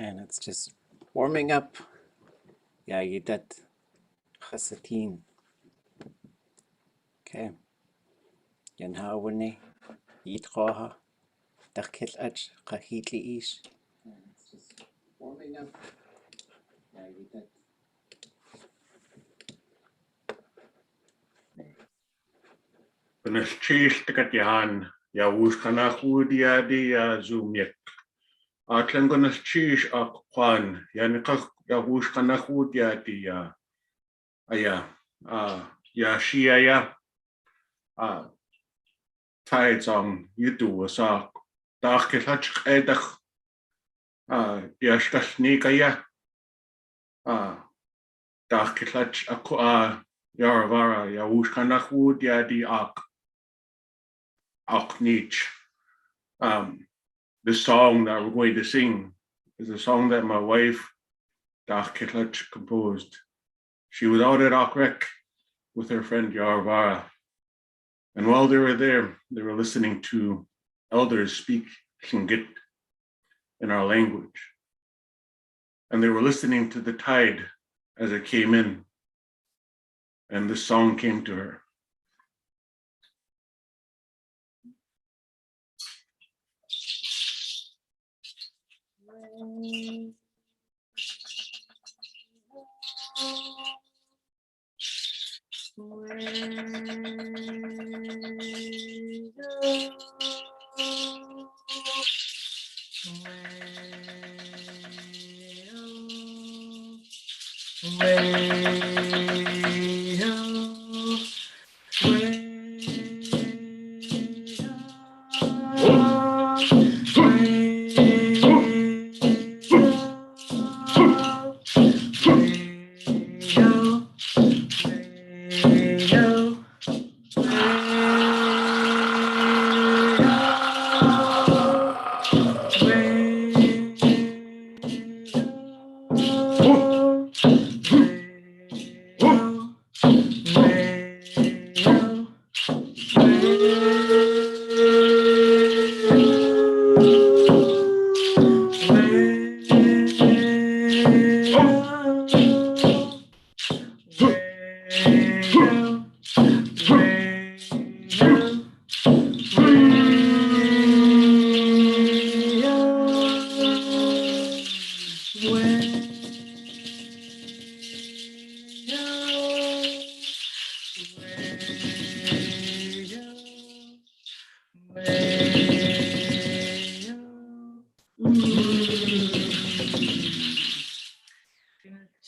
And it's just warming up. Yeah, you did. Chasatin. Okay. Yan hawani. Yitkoha. Dakil ach. Kahitli ish. And it's just warming up. Yeah, you did. Benaschish tikatyahan ya wuskana khudia di ya zumyek. Atlan benaschish akwan ya nikak ya wuskana khudia di ya aya ya shia ya tides on yutu sa dakilach edach ya shtachnika ya dakilach akwa yarvara ya wuskana khudia di Aknich. The song that we're going to sing is a song that my wife, Dach Kitlich, composed. She was out at Auchrek with her friend Yarvara. And while they were there, they were listening to elders speak Tlingit in our language. And they were listening to the tide as it came in. And this song came to her.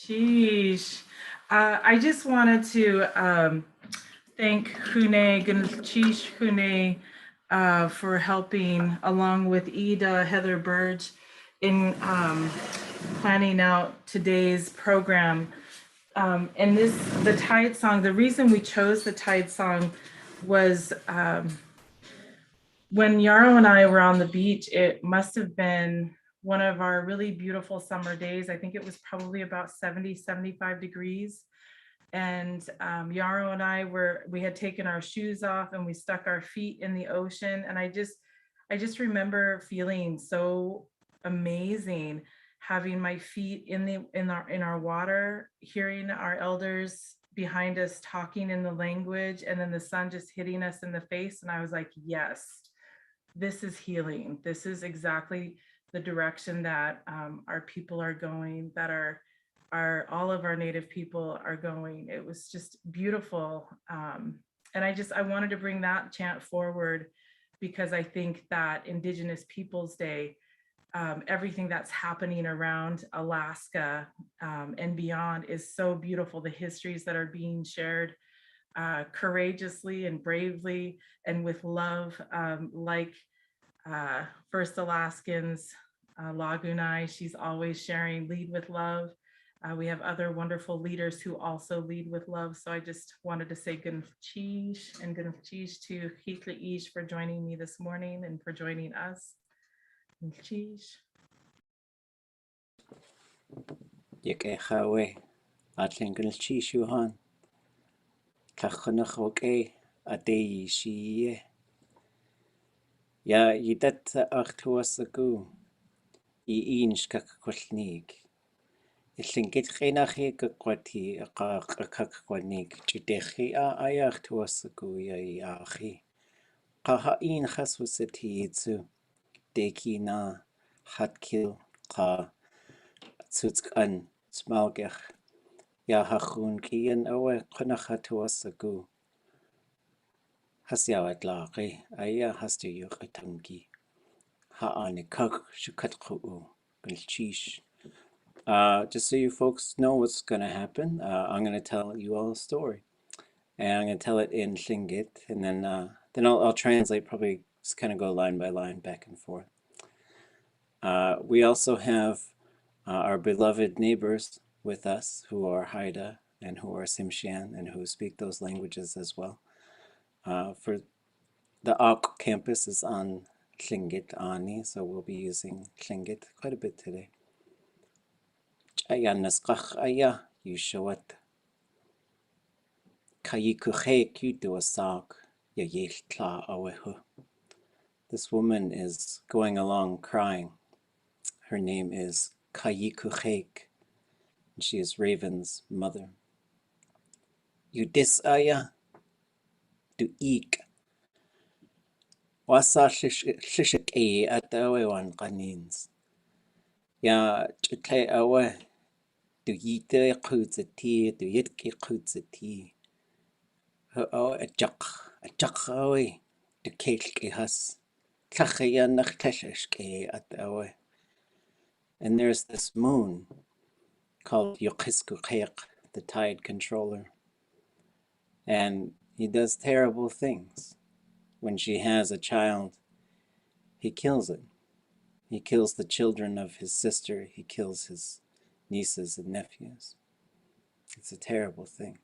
Sheesh. I just wanted to thank Héende, Chish Héende, for helping along with Ida, Heather Burge in planning out today's program. And the Tide song, the reason we chose the Tide song was when Yarrow and I were on the beach, it must have been one of our really beautiful summer days. I think it was probably about 70, 75 degrees. And Yarrow and we had taken our shoes off and we stuck our feet in the ocean. And I just remember feeling so amazing, having my feet in our water, hearing our elders behind us talking in the language, and then the sun just hitting us in the face. And I was like, yes, this is healing. This is exactly the direction that our people are going, that all of our Native people are going. It was just beautiful. And I wanted to bring that chant forward because I think that Indigenous Peoples Day, everything that's happening around Alaska and beyond is so beautiful. The histories that are being shared courageously and bravely and with love, like First Alaskans, Lagunai, she's always sharing, lead with love. We have other wonderful leaders who also lead with love. So I just wanted to say Gunfchish and Gunfchish to Hitliish for joining me this morning and for joining us. Gunfchish. Yikehawe. Atling Gunfchish Yuhan. Kachanach Adeyi Shie. Ya yidat Achtuasagu. iinch kakkwalnig. Illingit qinahi kakwati kakakwanig chidehi ayach tuasagu yahi. Qaha in haswasati deki na hatkil qa tsutskan smalgach yahachun kian awe qanachatuasagu. Hasyawat laqi aya hastu yuqatangi. Ha'ani kak shukatku gulchish. Just so you folks know what's going to happen, I'm going to tell you all a story, and I'm going to tell it in Tlingit, and then I'll translate. Probably just kind of go line by line, back and forth. We also have our beloved neighbors with us, who are Haida and who are Simshan and who speak those languages as well. For the Ak campus is on Tlingit Ani, so we'll be using Tlingit quite a bit today. Aya nasqach aya yushawat kayikuhe kudu asak yayel tla awehu. This woman is going along crying. Her name is Kayikuhek, and she is Raven's mother. Yudis aya du ik wasa shishik at awewan qanins. Ya chitle awe du yite qutzati du yitki qutzati. Oh, a chuck away, the cake has Tachaya at away. And there's this moon called Yokisku the tide controller. And he does terrible things. When she has a child, he kills it. He kills the children of his sister, he kills his nieces and nephews. It's a terrible thing.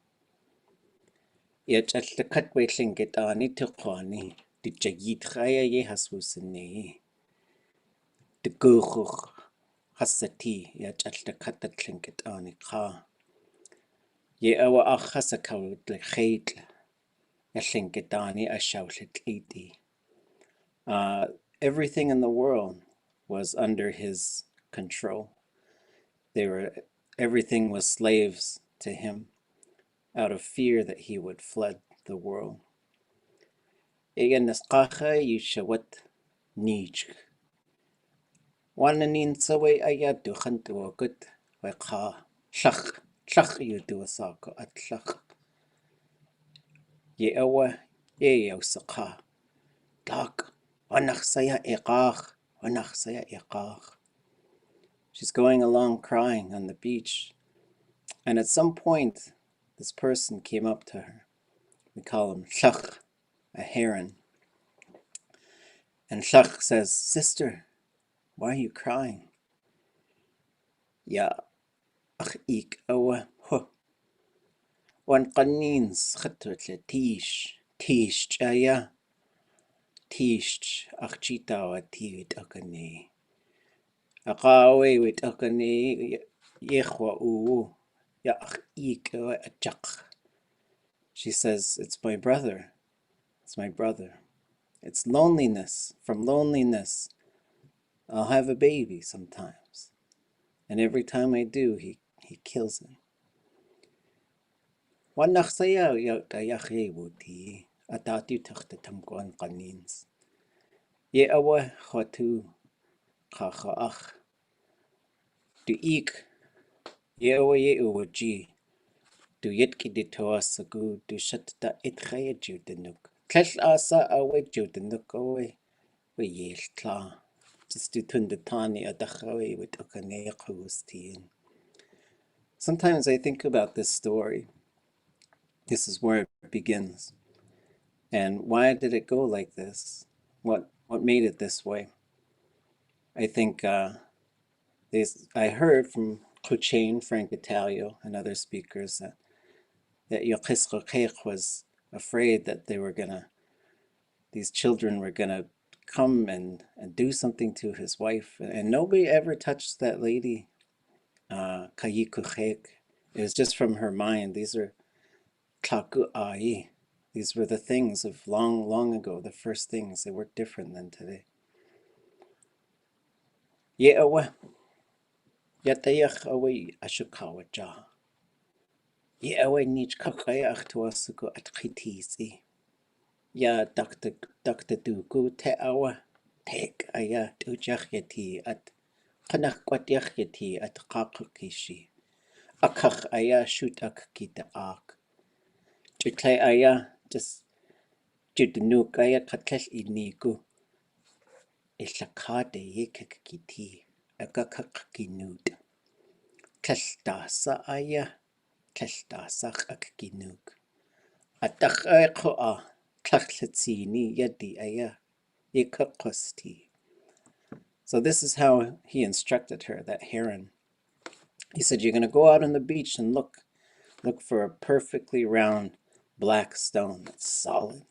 Yet at the cutway get on it to Kwani, the Jagit Chaya ye haswusene. The Guchuch Hasati, yet at the cut that clinket on it ka. Ye awa achasakau the hate, a slinketani, a shouted 80. Everything in the world was under his control. Everything was slaves to him, out of fear that he would flood the world. Ega nasqacha yishawat nij. Wananin sawe ayadu khantu gut waqa shach you do a sako at shach. Ye awa ye yosaka. Dak wanach saya iqach. She's going along crying on the beach. And at some point, this person came up to her. We call him Shach, a heron. And Shach says, "Sister, why are you crying?" Ya, ach ik awa ho. Wan qanins khatwat tish chaya. Tish ach chitawa tiwit akane. Aqawe wit akane yechwa u. Ya ach ik awa achak. She says, "It's my brother. It's my brother. It's loneliness. From loneliness, I'll have a baby sometimes. And every time I do, he kills it." Wanach saya yayahe wuti atatu takhta tamkwan qanins. Ye awa khatu khaach. Du ik ye awa ye uwaji. Du yitki di toasagu du shatta itkhaya judanuk. Tlal asa awe judanuk awe we yel tla. Just do tundatani adakhawe with okane khustiin. Sometimes I think about this story. This is where it begins. And why did it go like this? What made it this way? I think I heard from Kuchain, Frank Italio, and other speakers that Yochis was afraid that these children were gonna come and do something to his wife, and nobody ever touched that lady, Kayikuchek. It was just from her mind. These are klaku ai. These were the things of long, long ago, the first things. They were different than today. Ye awa. Yatayach away ashukawaja. Ye awa nich kakaya achtuasuko at kitisi. Ya Dr. Dugu te awa. Tek aya tujachyati at kanakwatyakyati at kakukishi. Akach aya shoot akita ak. Jutlay aya just judnuk aya katlel inigu. Ishakade yekakiti. Akakakinut. Testasa aya. Testasak akkinuk. Atach koa. Tlachtini yadi aya. Yekakosti. So this is how he instructed her, that heron. He said, you're going to go out on the beach and look for a perfectly round black stone that's solid.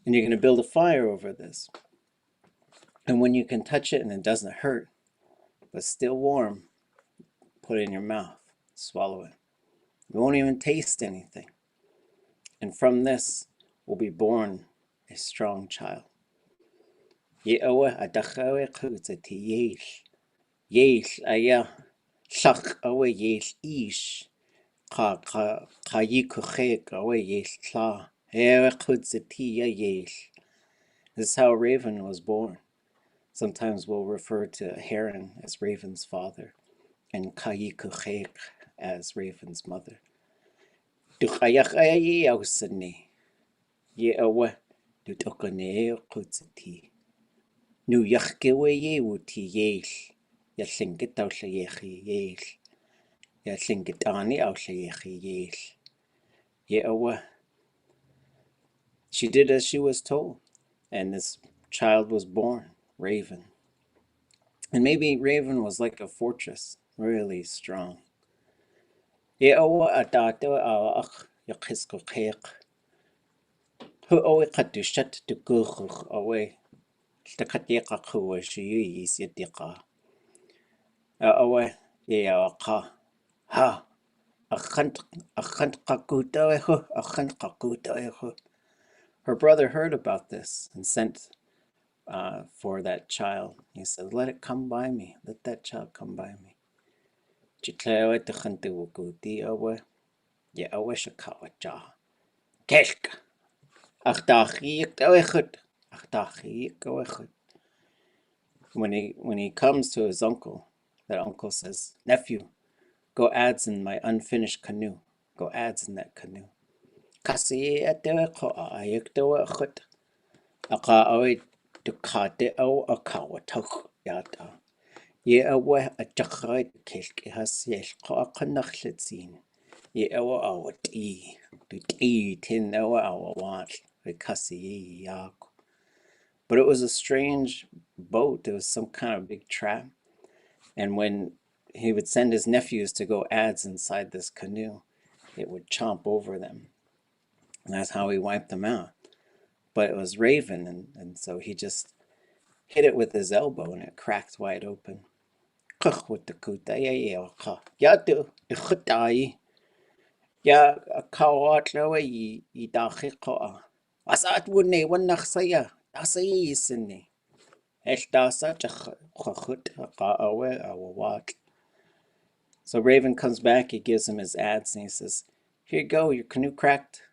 And you're going to build a fire over this. And when you can touch it and it doesn't hurt, but still warm, put it in your mouth, swallow it. You won't even taste anything. And from this will be born a strong child. Ye'owe adachawe chutzati yesh. Yesh aya shach awe yesh ish. Ka yikuchek awe yesh tla. Ewe chutzati yesh. This is how Raven was born. Sometimes we'll refer to Heron as Raven's father and Kayikuchek as Raven's mother. Duchayach ayayi ausani. Ye'owe dutokane chutzati. Nu yachkewe yewuti yesh. Yaslinkit ausha yechi yesh. Yaslinkitani ausha yechi yesh. Ye'owe. She did as she was told. And this child was born, Raven. And maybe Raven was like a fortress, really strong. Ye'owe adato awach yachisko kek. Hu owe kadushat to guchuch away. Stakatieka kuwa shiyu is yadika. Owe yeawaka. Ha. Achant kakuta echo. Her brother heard about this and sent for that child. He said, let it come by me. Let that child come by me. Chitlewe techante wukuti awe. Ye awe shakawa ja. Kelk. Achtachi yekawechut. Achtachi yekawechut. When he comes to his uncle, that uncle says, nephew, go adds in my unfinished canoe. Go adds in that canoe. Kasi etewe ko ayektewe chut. Aka awe dukate au akawa tuk yata. Ye awe a jachay kelk has yesh ko akanachlitzin. Ye awe awa ti. Du ti tin awe awa watch. Kasi yak. But it was a strange boat. It was some kind of big trap. And when he would send his nephews to go adds inside this canoe, it would chomp over them. And that's how he wiped them out. But it was Raven, and so he just hit it with his elbow and it cracked wide open. Ya kawatlawa yi dakhikoa. Asat wune wannakhsaya. Asay isini. Eldasa chachut awe awat. So Raven comes back, he gives him his adze, and he says, here you go, your canoe cracked.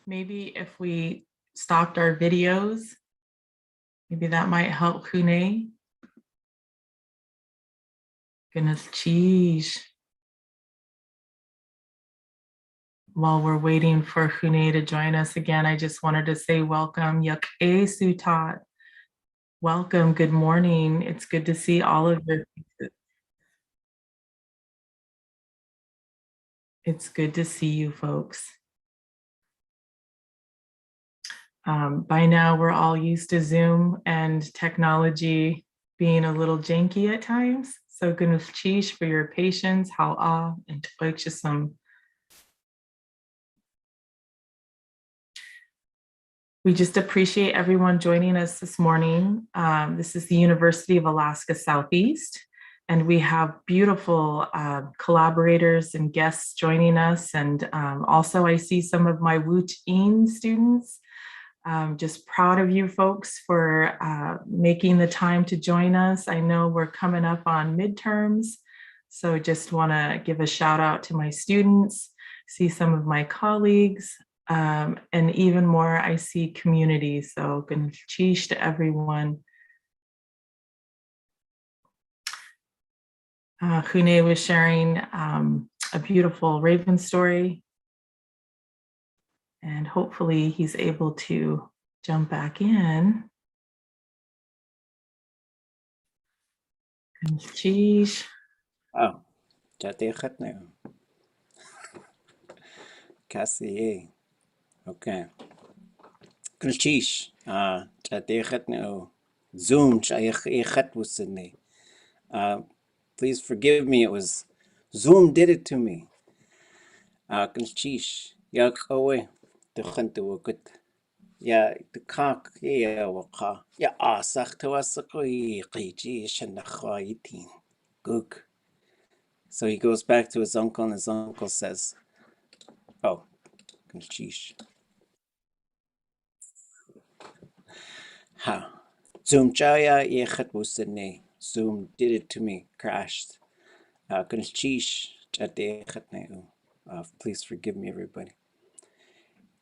Maybe if we stopped our videos, maybe that might help Héende. Goodness, cheese. While we're waiting for Héende to join us again, I just wanted to say welcome. Yak e sutat. Welcome, good morning. It's good to see all of your faces. It's good to see you folks. By now, we're all used to Zoom and technology being a little janky at times. So goodness cheese for your patience, how and some. We just appreciate everyone joining us this morning. This is the University of Alaska Southeast, and we have beautiful collaborators and guests joining us. And also I see some of my Woot-een students. Just proud of you folks for making the time to join us. I know we're coming up on midterms, so just want to give a shout out to my students, see some of my colleagues, and even more, I see community. So Gunchish to everyone. Héende was sharing a beautiful raven story, and hopefully he's able to jump back in. Gunchish. Oh, Jadechat now. Cassie. Okay. Kulchish. Jadechat now. Zoom. Chayechat was Sydney. Please forgive me. It was Zoom did it to me. Kulchish. Yak away. The hunt to a good. Yeah, the cock. Yeah, waka. Yeah, asach to us a qijish and the khaitin. Gook. So he goes back to his uncle, and his uncle says, "Oh, sheesh, ha, Zoom chaya yechat wusene. Zoom did it to me, crashed. Sheesh, chadechat neu. Please forgive me, everybody.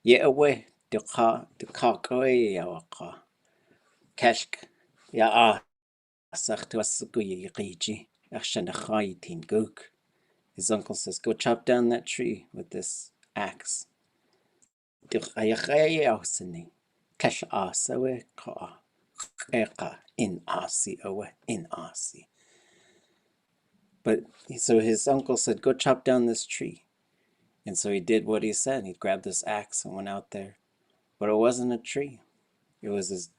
Ye away, the cock away yawaka. Kashk, ya sach to us guyiji. Achshanachaitin gook." His uncle says, "Go chop down that tree with this axe." Cash asawe ka in asi awe in asi. But so his uncle said, "Go chop down this tree." And so he did what he said. He grabbed this axe and went out there. But it wasn't a tree. It was this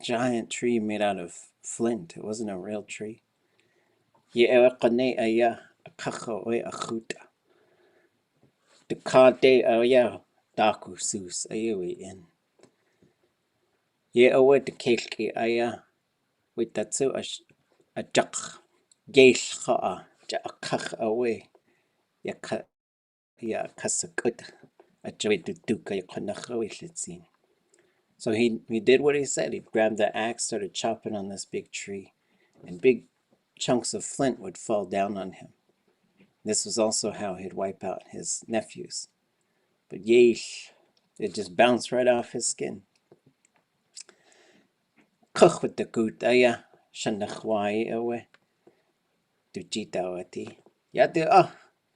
giant tree made out of flint. It wasn't a real tree. The kade aya daku sus ayawi in. Ye awe the kelki aya with tatsu a jak geish ha ja a kach away ya kasakut a joy to duka yakanachawishitsin. So he did what he said. He grabbed the axe, started chopping on this big tree, and big chunks of flint would fall down on him. This was also how he'd wipe out his nephews. But yeesh, it just bounced right off his skin. Kach with the good aya shanachwai away. Dujitawati. Yadu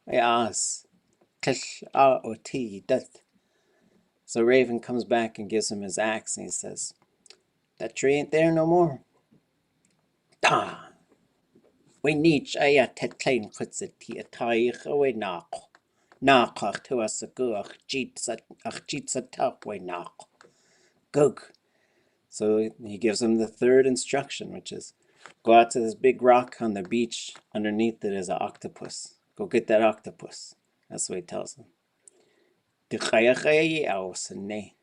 as Kish oti that. So Raven comes back and gives him his axe and he says, "That tree ain't there no more. Da. We need aya tet klein kutzeti a taich away nach. Nachach to us a guach jitsat talk way nach. Gug." So he gives him the third instruction, which is go out to this big rock on the beach. Underneath it is an octopus. Go get that octopus. That's what he tells him. The chayachaya ausene.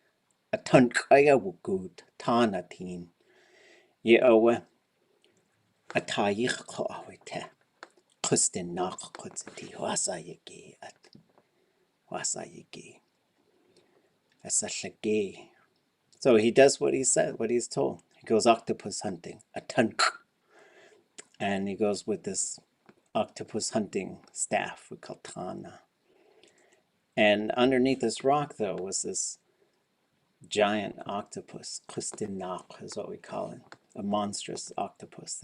A ton kaya wugud. Tana teen. Ye owe. A tayich ko awete. Kustin nach kutziti. Wasa yegi at. Wasa yegi. Asashage. So he does what he said, what he's told. He goes octopus hunting. A ton. And he goes with this octopus hunting staff we call Tana. And underneath this rock, though, was this giant octopus. Kustinach is what we call it. A monstrous octopus.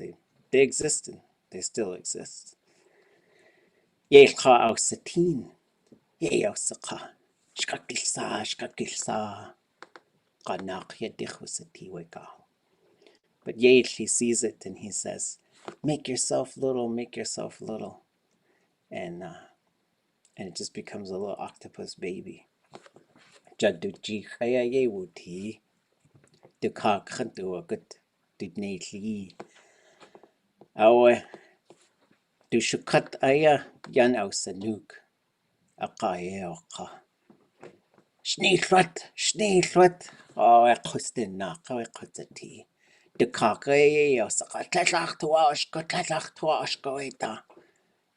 They existed. They still exist. Yecha au satin. Ye au saka. Shkakilsa. Kanach yedich sati weka. But Yeich, he sees it and he says, "Make yourself little, make yourself little." And it just becomes a little octopus baby. Jaduji chaya yewuti. Tukax khantuagut. Dudnatli. Awe. Du shukat aya yan au sanuk. Akaye oka. Schneeflot. Oh, kustin na, kusati. Tukax, tlach tuash goita.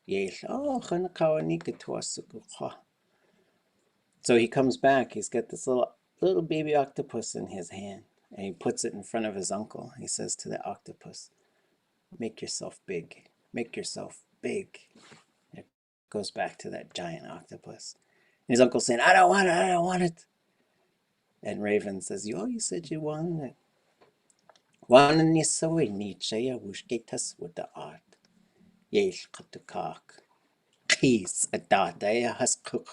Yes, oh, so he comes back. He's got this little baby octopus in his hand, and he puts it in front of his uncle. He says to the octopus, "Make yourself big. Make yourself big." It goes back to that giant octopus. And his uncle's saying, "I don't want it. I don't want it." And Raven says, you said you wanted it. Wanted you so we need Shaya Wushketas with the art. Yes, Tukax. Peace a dot. Has cook.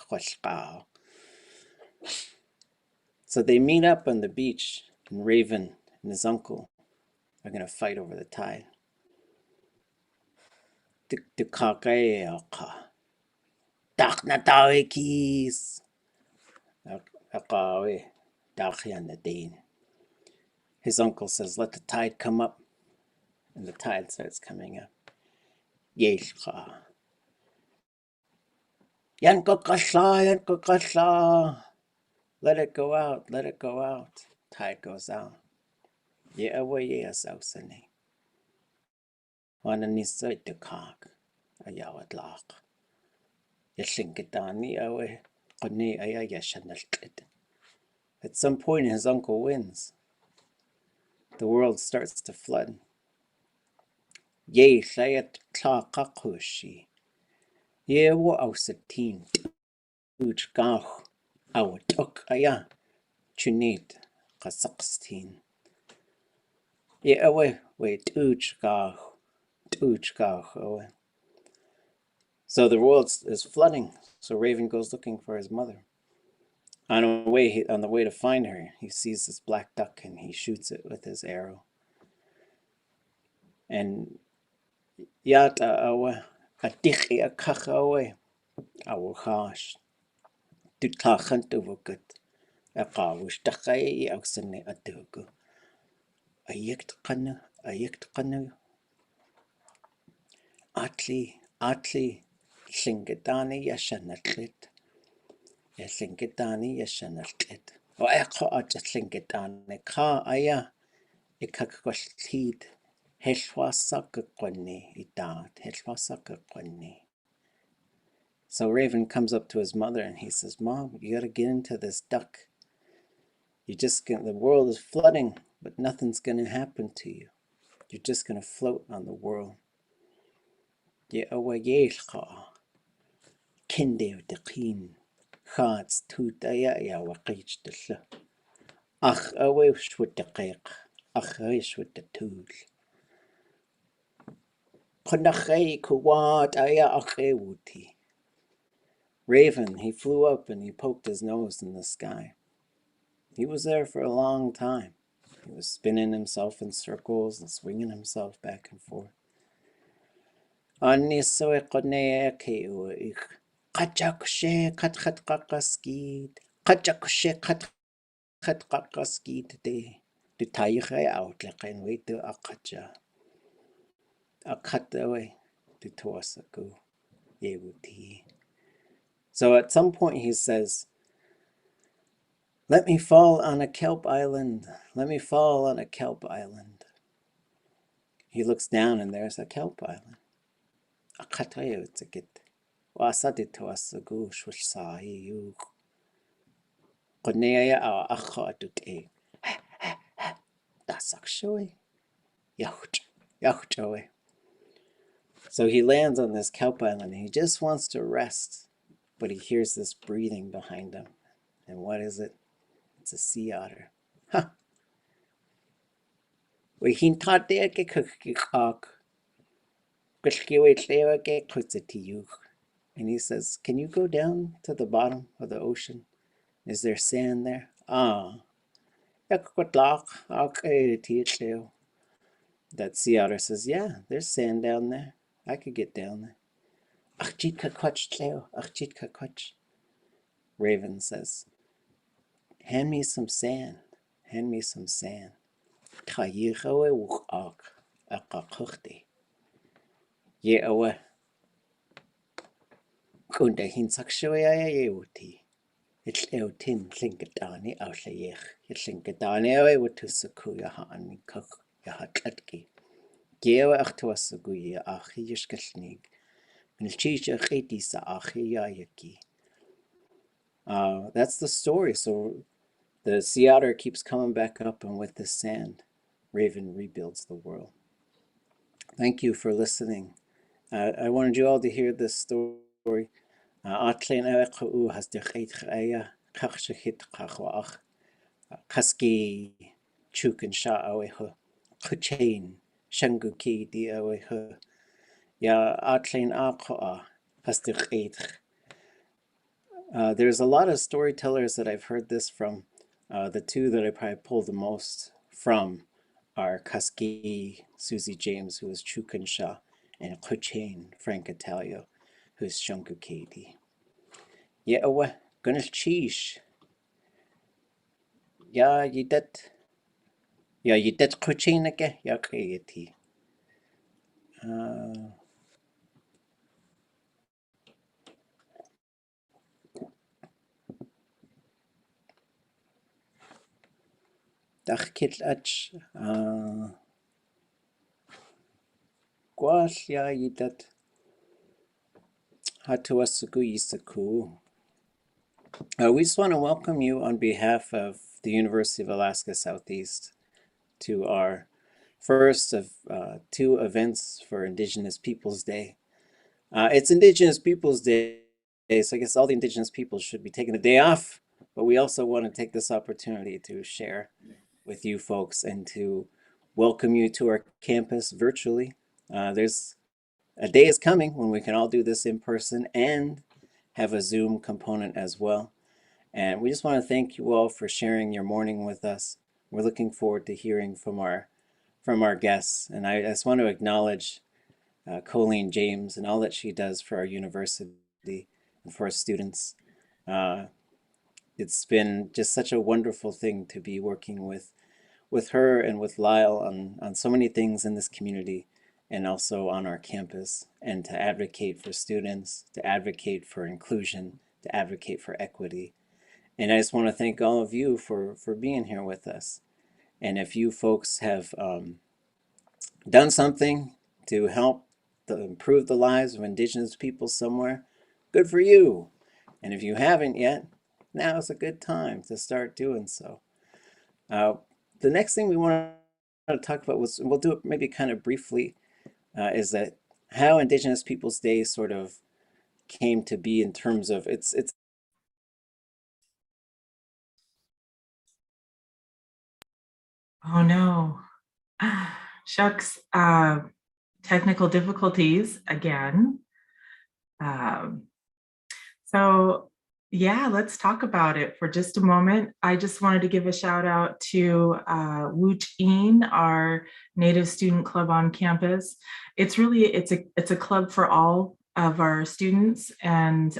So they meet up on the beach, and Raven and his uncle are going to fight over the tide. His uncle says, let the tide come up, and the tide starts coming up. Let it go out, let it go out. Tide goes out. Tukax. At some point, his uncle wins. The world starts to flood. Chunit Kazakhstan. So the world is flooding. So Raven goes looking for his mother. On the way to find her, he sees this black duck and he shoots it with his arrow. And yata awe adikhi akach awe awuhash tutlachant uvukut aqawish takhay auksane adugu ayekt qanu atli shingadani yashanatlit o eqo aja shingadani ka aya ikakkwaltid helwasakaqwani idat helwasakaqwani. So Raven comes up to his mother and he says, Mom, you got to get into this duck. The world is flooding, but nothing's going to happen to you. You're just going to float on the world. Kindev deqin khats tutaya ya waqich dilla. Ach awe shwit daqiq. Ach shwit the tool. Konakhay kuwat aya akhe wuti. Raven, he flew up and he poked his nose in the sky. He was there for a long time. He was spinning himself in circles and swinging himself back and forth. So at some point he says, let me fall on a kelp island. Let me fall on a kelp island. He looks down and there's a kelp island. Akatayo tsikit. Wasadi tuasagu shwsahi yu. Qonea a akha dute. That's actually Yahuch. So he lands on this kelp island and he just wants to rest, but he hears this breathing behind him. And what is it? It's a sea otter. Ha! We hinted ke kukik. And he says, can you go down to the bottom of the ocean? Is there sand there? That sea otter says, yeah, there's sand down there. I could get down there. Raven says, hand me some sand. Hand me some sand. Kunda hinsak shawaya yewuti. Itleutin Linkatani Aushayech, Yitlinkatani away with Tusakuya and Cook Yahatletki. Gewa Achtuasuguya Achi Yishkashnig, and Chisha Hitisa Achi Yayaki. That's the story. So the sea otter keeps coming back up, and with the sand, Raven rebuilds the world. Thank you for listening. I wanted you all to hear this story. Atlein Ereku has the Chaya, Kachshit Kachwach, Kaski, Chuk and Sha Aweho, Kuchain, Shanguki di Aweho, Ya Atlein Akoa has the Chait. There's a lot of storytellers that I've heard this from. The two that I probably pulled the most from are Kaski, Susie James, who is Chukin Shah, and Kuchain, Frank Italio, who's Shunku Katie. Yeah, gonna cheesh. Yeah, you did. Yeah, you did Kuchain again. Yeah, Katie. Dach kit ach. Gwash, yeah, you did. Hatuasugu Yisaku. We just want to welcome you on behalf of the University of Alaska Southeast to our first of two events for Indigenous Peoples Day. It's Indigenous Peoples Day, so I guess all the Indigenous peoples should be taking a day off, but we also want to take this opportunity to share with you folks and to welcome you to our campus virtually. There's a day is coming when we can all do this in person and have a Zoom component as well. And we just want to thank you all for sharing your morning with us. We're looking forward to hearing from our guests. And I just want to acknowledge Colleen James and all that she does for our university and for our students. It's been just such a wonderful thing to be working with her and with Lyle on so many things in this community and also on our campus, and to advocate for students, to advocate for inclusion, to advocate for equity. And I just want to thank all of you for being here with us. And if you folks have done something to help improve the lives of Indigenous people somewhere, good for you. And if you haven't yet, now is a good time to start doing so. The next thing we want to talk about was, we'll do it maybe kind of briefly, is that how Indigenous Peoples Day sort of came to be in terms of it's Oh no. Shucks. Technical difficulties again. So yeah, let's talk about it for just a moment. I just wanted to give a shout out to Wuch'in, our Native Student Club on campus. It's a club for all of our students, and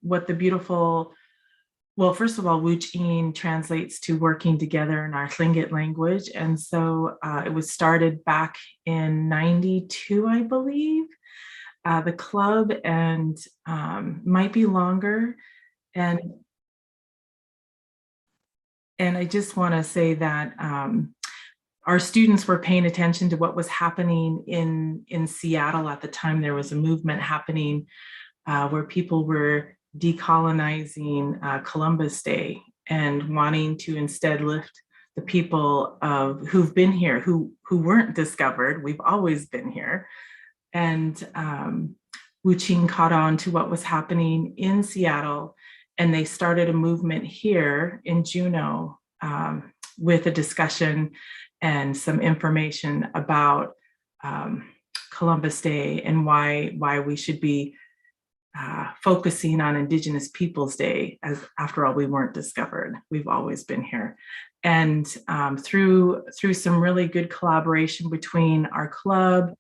what the beautiful, well, first of all, Wuch'in translates to working together in our Tlingit language. And so it was started back in 92, I believe, the club, and might be longer. And I just want to say that our students were paying attention to what was happening in Seattle at the time. There was a movement happening where people were decolonizing Columbus Day and wanting to instead lift the people who've been here, who weren't discovered. We've always been here. And Wuch'in caught on to what was happening in Seattle, and they started a movement here in Juneau with a discussion and some information about Columbus Day and why we should be focusing on Indigenous Peoples Day, as after all, we weren't discovered. We've always been here. And through some really good collaboration between our club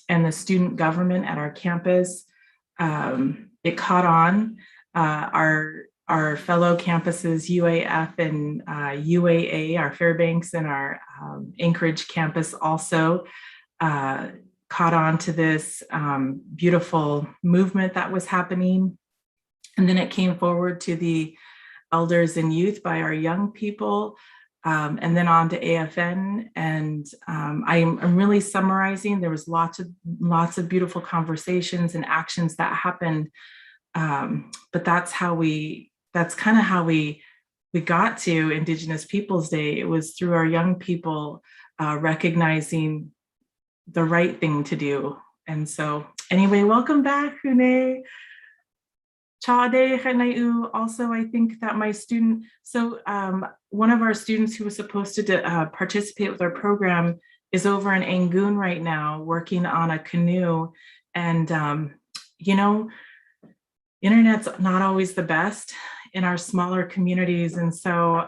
and the student government at our campus, it caught on. Our fellow campuses, UAF and UAA, our Fairbanks and our Anchorage campus also caught on to this beautiful movement that was happening. And then it came forward to the elders and youth by our young people, and then on to AFN. And I'm really summarizing. There was lots of beautiful conversations and actions that happened. But that's kind of how we got to Indigenous Peoples Day. It was through our young people recognizing the right thing to do. And so anyway, welcome back, Héende. Also, I think that my student, one of our students who was supposed to participate with our program is over in Angoon right now working on a canoe. And, internet's not always the best in our smaller communities. And so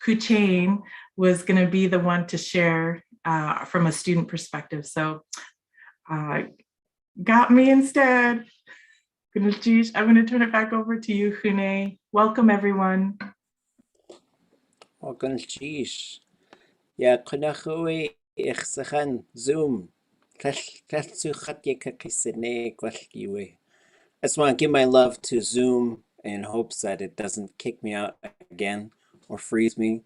Kuchain was going to be the one to share from a student perspective. So got me instead. I'm going to turn it back over to you, Héende. Welcome, everyone. Welcome, Chish. Yeah, Kunakhui, Ichsahan, Zoom. I just want to give my love to Zoom in hopes that it doesn't kick me out again or freeze me.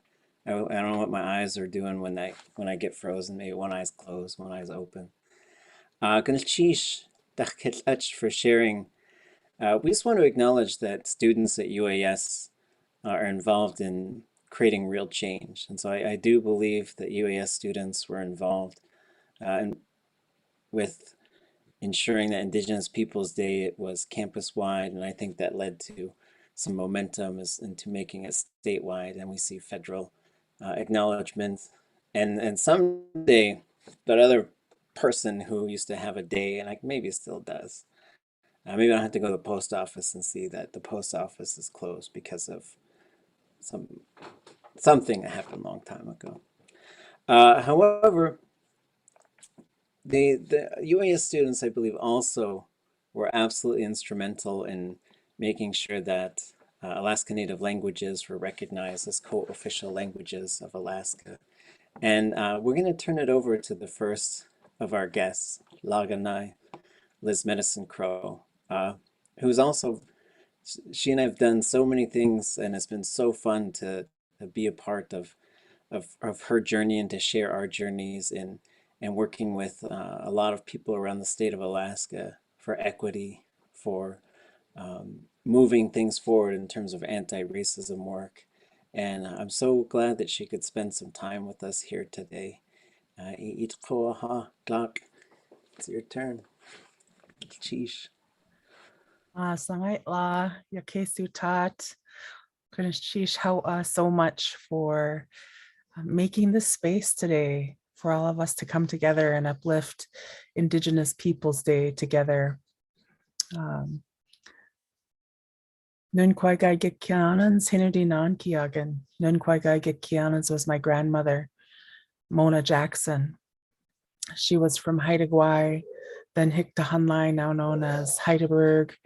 I don't know what my eyes are doing when I get frozen. Maybe one eye's closed, one eye's open. Chish, for sharing. We just want to acknowledge that students at UAS are involved in creating real change. And so I do believe that UAS students were involved with ensuring that Indigenous Peoples Day was campus-wide, and I think that led to some momentum into making it statewide, and we see federal acknowledgement. And someday, that other person who used to have a day, and maybe still does, maybe I don't have to go to the post office and see that the post office is closed because of something that happened a long time ago. However, the UAS students, I believe, also were absolutely instrumental in making sure that Alaska Native languages were recognized as co-official languages of Alaska. And we're going to turn it over to the first of our guests, Laganai, Liz Medicine Crow, who's also, she and I have done so many things, and it's been so fun to be a part of her journey and to share our journeys and working with a lot of people around the state of Alaska for equity, for moving things forward in terms of anti-racism work. And I'm so glad that she could spend some time with us here today. It's your turn. Sheesh. Sangait la yakesu tat. Sheesh, how so much for making this space today for all of us to come together and uplift Indigenous Peoples Day together. Nun kwai gai get kianans hinudi nan kiagan. Nun kwai gai get kianans was my grandmother, Mona Jackson. She was from Haida, then Hiktahunlai, now known as Heidelberg,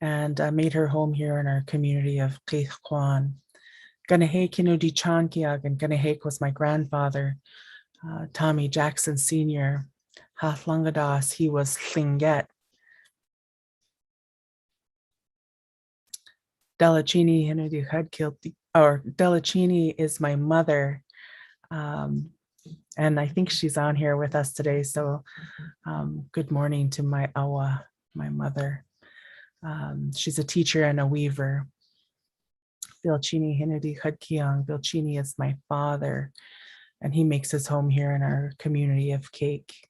and made her home here in our community of Qeithquan. Ganahek hinudi chan kiagan. Ganahek was my grandfather, Tommy Jackson Sr. Hathlangadas, he was Thlingit. Delachini hinudi had killed, or Delachini is my mother. And I think she's on here with us today. So good morning to my awa, my mother. She's a teacher and a weaver. Bilchini hinudi hadkiang. Bilchini is my father, and he makes his home here in our community of Cake.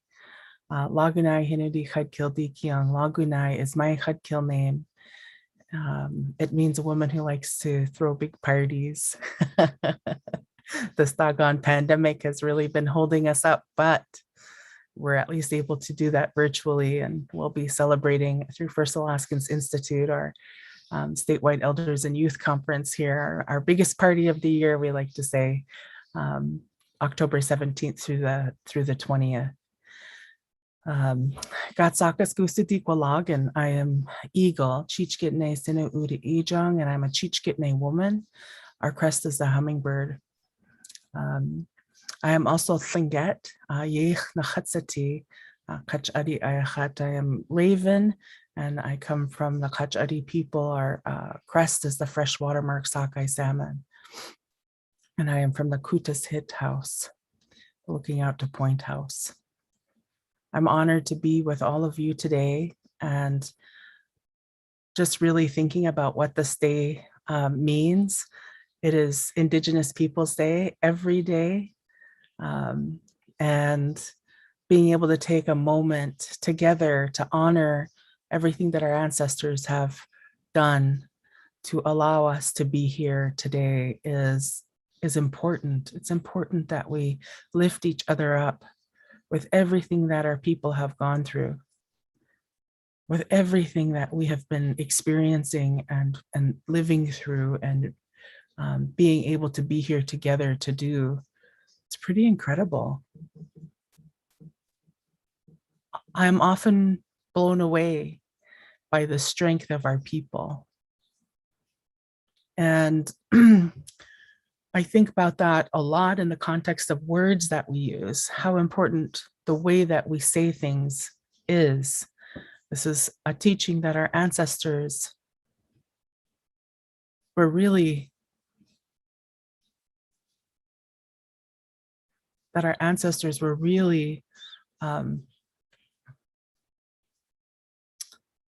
Lagunai hinudi hadkil dikiang. Lagunai is my hadkil name. It means a woman who likes to throw big parties. The Stagon pandemic has really been holding us up, but we're at least able to do that virtually, and we'll be celebrating through First Alaskans Institute, our statewide elders and youth conference here, our biggest party of the year, we like to say, October 17th through the 20th. Gatsakas Gusitikwalagan. I am Eagle, Chichkitne Sinu Uda Ejong, and I'm a Chichkitne woman. Our crest is the hummingbird. I am also Thlingit, Yech Nachatsati. Kach'adi Ayachat, I am Raven, and I come from the Kach'adi people. Our crest is the freshwater mark saké salmon. And I am from the Kutas Hit House, looking out to Point House. I'm honored to be with all of you today and just really thinking about what this day means. It is Indigenous Peoples Day every day. And being able to take a moment together to honor everything that our ancestors have done to allow us to be here today is important. It's important that we lift each other up with everything that our people have gone through, with everything that we have been experiencing and living through, and being able to be here together to do. It's pretty incredible. I'm often blown away by the strength of our people. And I think about that a lot in the context of words that we use, how important the way that we say things is. This is a teaching that our ancestors were really, I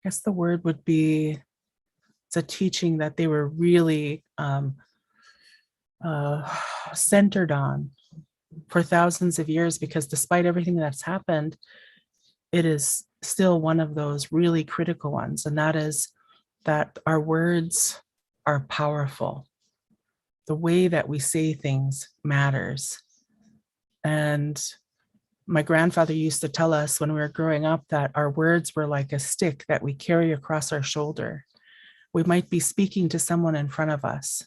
guess the word would be, it's a teaching that they were really centered on for thousands of years, because despite everything that's happened, it is still one of those really critical ones. And that is that our words are powerful. The way that we say things matters. And my grandfather used to tell us when we were growing up that our words were like a stick that we carry across our shoulder. We might be speaking to someone in front of us,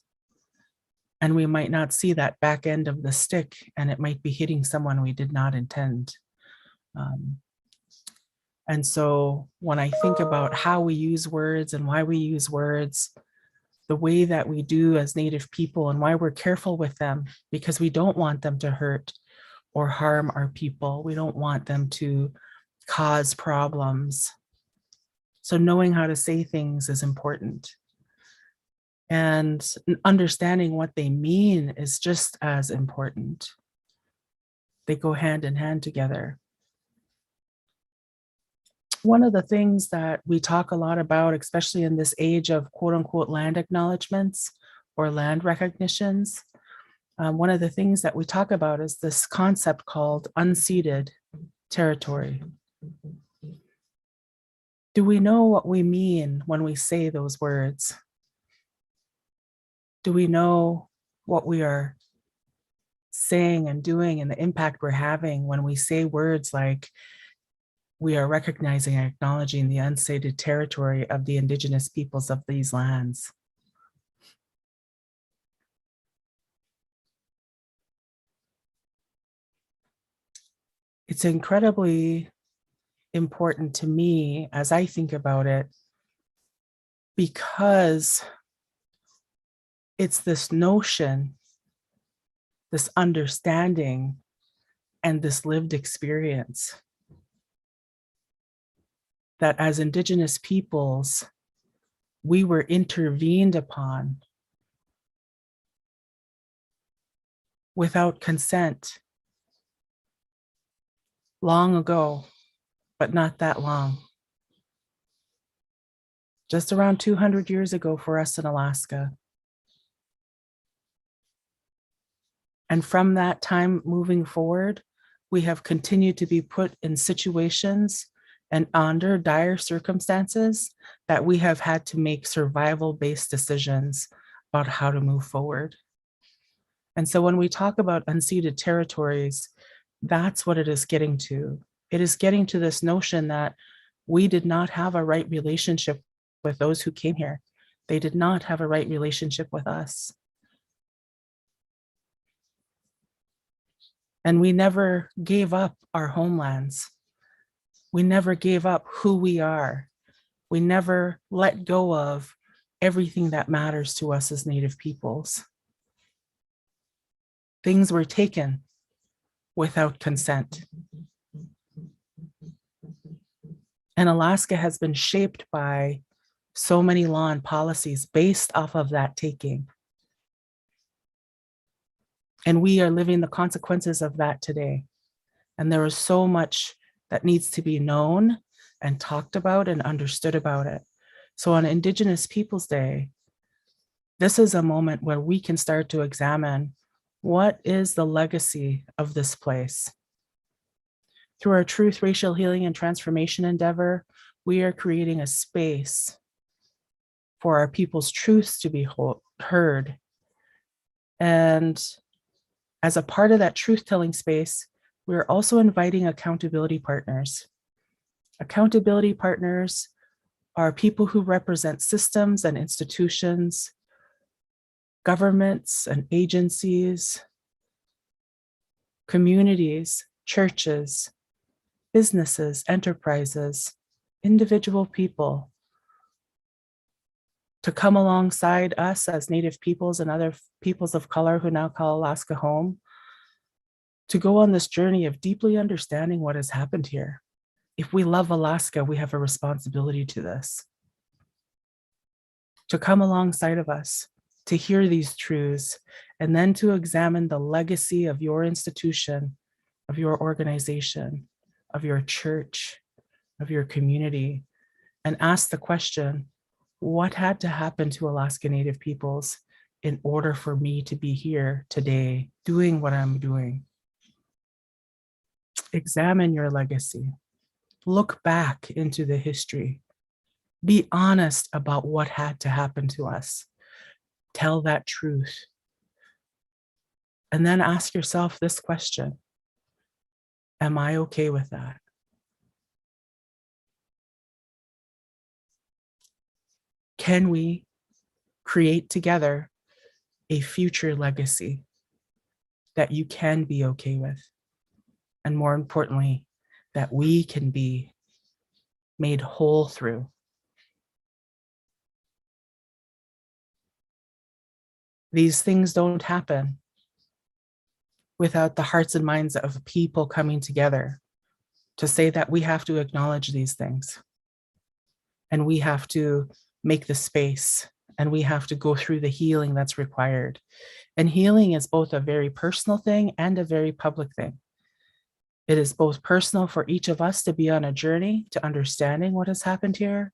and we might not see that back end of the stick, and it might be hitting someone we did not intend. And so when I think about how we use words and why we use words, the way that we do as Native people, and why we're careful with them, because we don't want them to hurt or harm our people. We don't want them to cause problems. So knowing how to say things is important. And understanding what they mean is just as important. They go hand in hand together. One of the things that we talk a lot about, especially in this age of quote unquote land acknowledgements or land recognitions, one of the things that we talk about is this concept called unceded territory. Do we know what we mean when we say those words? Do we know what we are saying and doing and the impact we're having when we say words like we are recognizing and acknowledging the unceded territory of the Indigenous peoples of these lands? It's incredibly important to me as I think about it, because it's this notion, this understanding, and this lived experience that as Indigenous peoples, we were intervened upon without consent long ago, but not that long. Just around 200 years ago for us in Alaska. And from that time moving forward, we have continued to be put in situations and under dire circumstances that we have had to make survival-based decisions about how to move forward. And so when we talk about unceded territories, that's what it is getting to. It is getting to this notion that we did not have a right relationship with those who came here. They did not have a right relationship with us. And we never gave up our homelands. We never gave up who we are. We never let go of everything that matters to us as Native peoples. Things were taken without consent. And Alaska has been shaped by so many law and policies based off of that taking. And we are living the consequences of that today. And there is so much that needs to be known and talked about and understood about it. So on Indigenous Peoples Day, this is a moment where we can start to examine what is the legacy of this place. Through our Truth, Racial Healing, and Transformation endeavor, we are creating a space for our people's truths to be heard. And as a part of that truth-telling space, we're also inviting accountability partners. Accountability partners are people who represent systems and institutions, governments and agencies, communities, churches, businesses, enterprises, individual people, to come alongside us as Native peoples and other peoples of color who now call Alaska home, to go on this journey of deeply understanding what has happened here. If we love Alaska, we have a responsibility to this. To come alongside of us, to hear these truths, and then to examine the legacy of your institution, of your organization, of your church, of your community, and ask the question, what had to happen to Alaska Native peoples in order for me to be here today doing what I'm doing? Examine your legacy. Look back into the history. Be honest about what had to happen to us. Tell that truth. And then ask yourself this question: am I okay with that? Can we create together a future legacy that you can be okay with? And more importantly, that we can be made whole through. These things don't happen without the hearts and minds of people coming together to say that we have to acknowledge these things. And we have to make the space, and we have to go through the healing that's required. And healing is both a very personal thing and a very public thing. It is both personal for each of us to be on a journey to understanding what has happened here,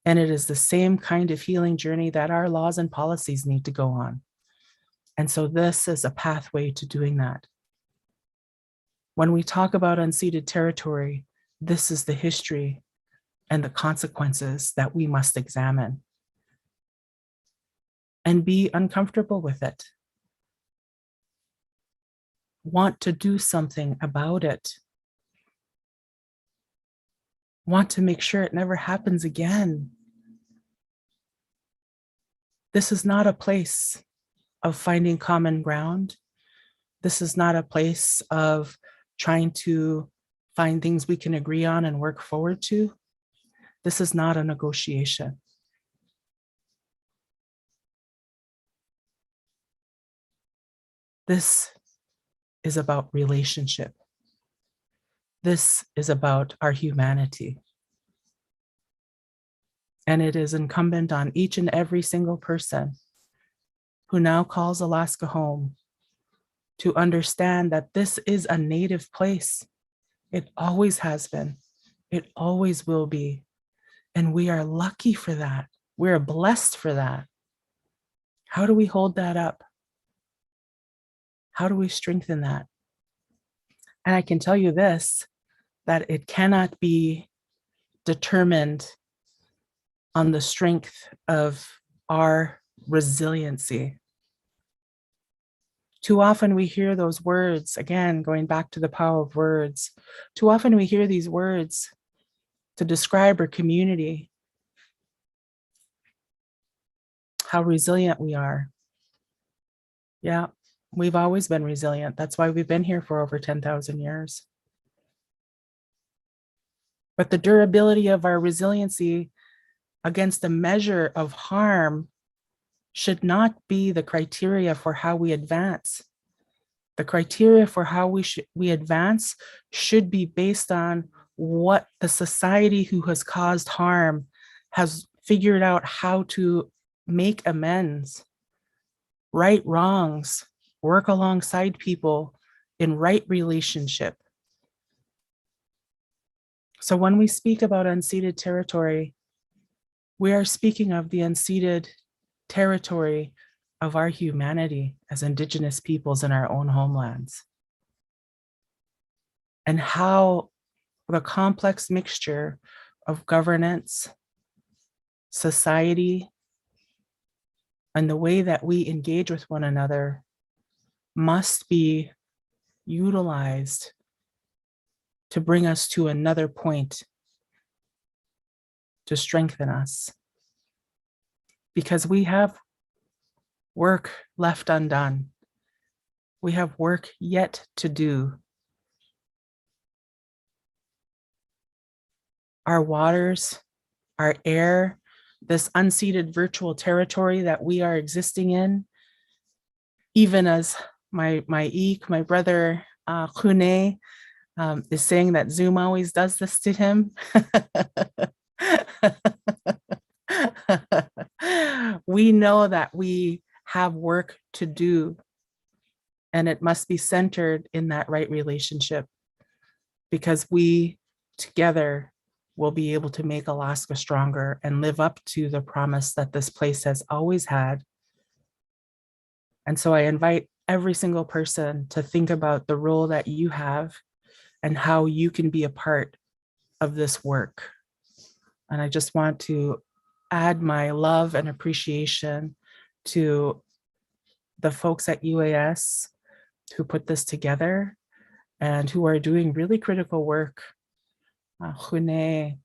and it is the same kind of healing journey that our laws and policies need to go on. And so this is a pathway to doing that. When we talk about unceded territory, this is the history and the consequences that we must examine and be uncomfortable with it. Want to do something about it. Want to make sure it never happens again. This is not a place of finding common ground. This is not a place of trying to find things we can agree on and work forward to. This is not a negotiation. This is about relationship. This is about our humanity. And it is incumbent on each and every single person who now calls Alaska home to understand that this is a Native place. It always has been. It always will be. And we are lucky for that. We're blessed for that. How do we hold that up? How do we strengthen that? And I can tell you this, that it cannot be determined on the strength of our resiliency. Too often we hear those words, again, going back to the power of words. Too often we hear these words to describe our community, how resilient we are. Yeah, we've always been resilient. That's why we've been here for over 10,000 years. But the durability of our resiliency against a measure of harm should not be the criteria for how we advance. The criteria for how we advance should be based on what the society who has caused harm has figured out how to make amends, right wrongs, work alongside people in right relationship. So when we speak about unceded territory, we are speaking of the unceded territory of our humanity as Indigenous peoples in our own homelands. And how the complex mixture of governance, society, and the way that we engage with one another must be utilized to bring us to another point to strengthen us. Because we have work left undone. We have work yet to do. Our waters, our air, this unceded virtual territory that we are existing in, even as my brother Héende, is saying that Zoom always does this to him. We know that we have work to do, and it must be centered in that right relationship, because we together will be able to make Alaska stronger and live up to the promise that this place has always had. And so I invite every single person to think about the role that you have and how you can be a part of this work. And I just want to add my love and appreciation to the folks at UAS who put this together and who are doing really critical work. Héende,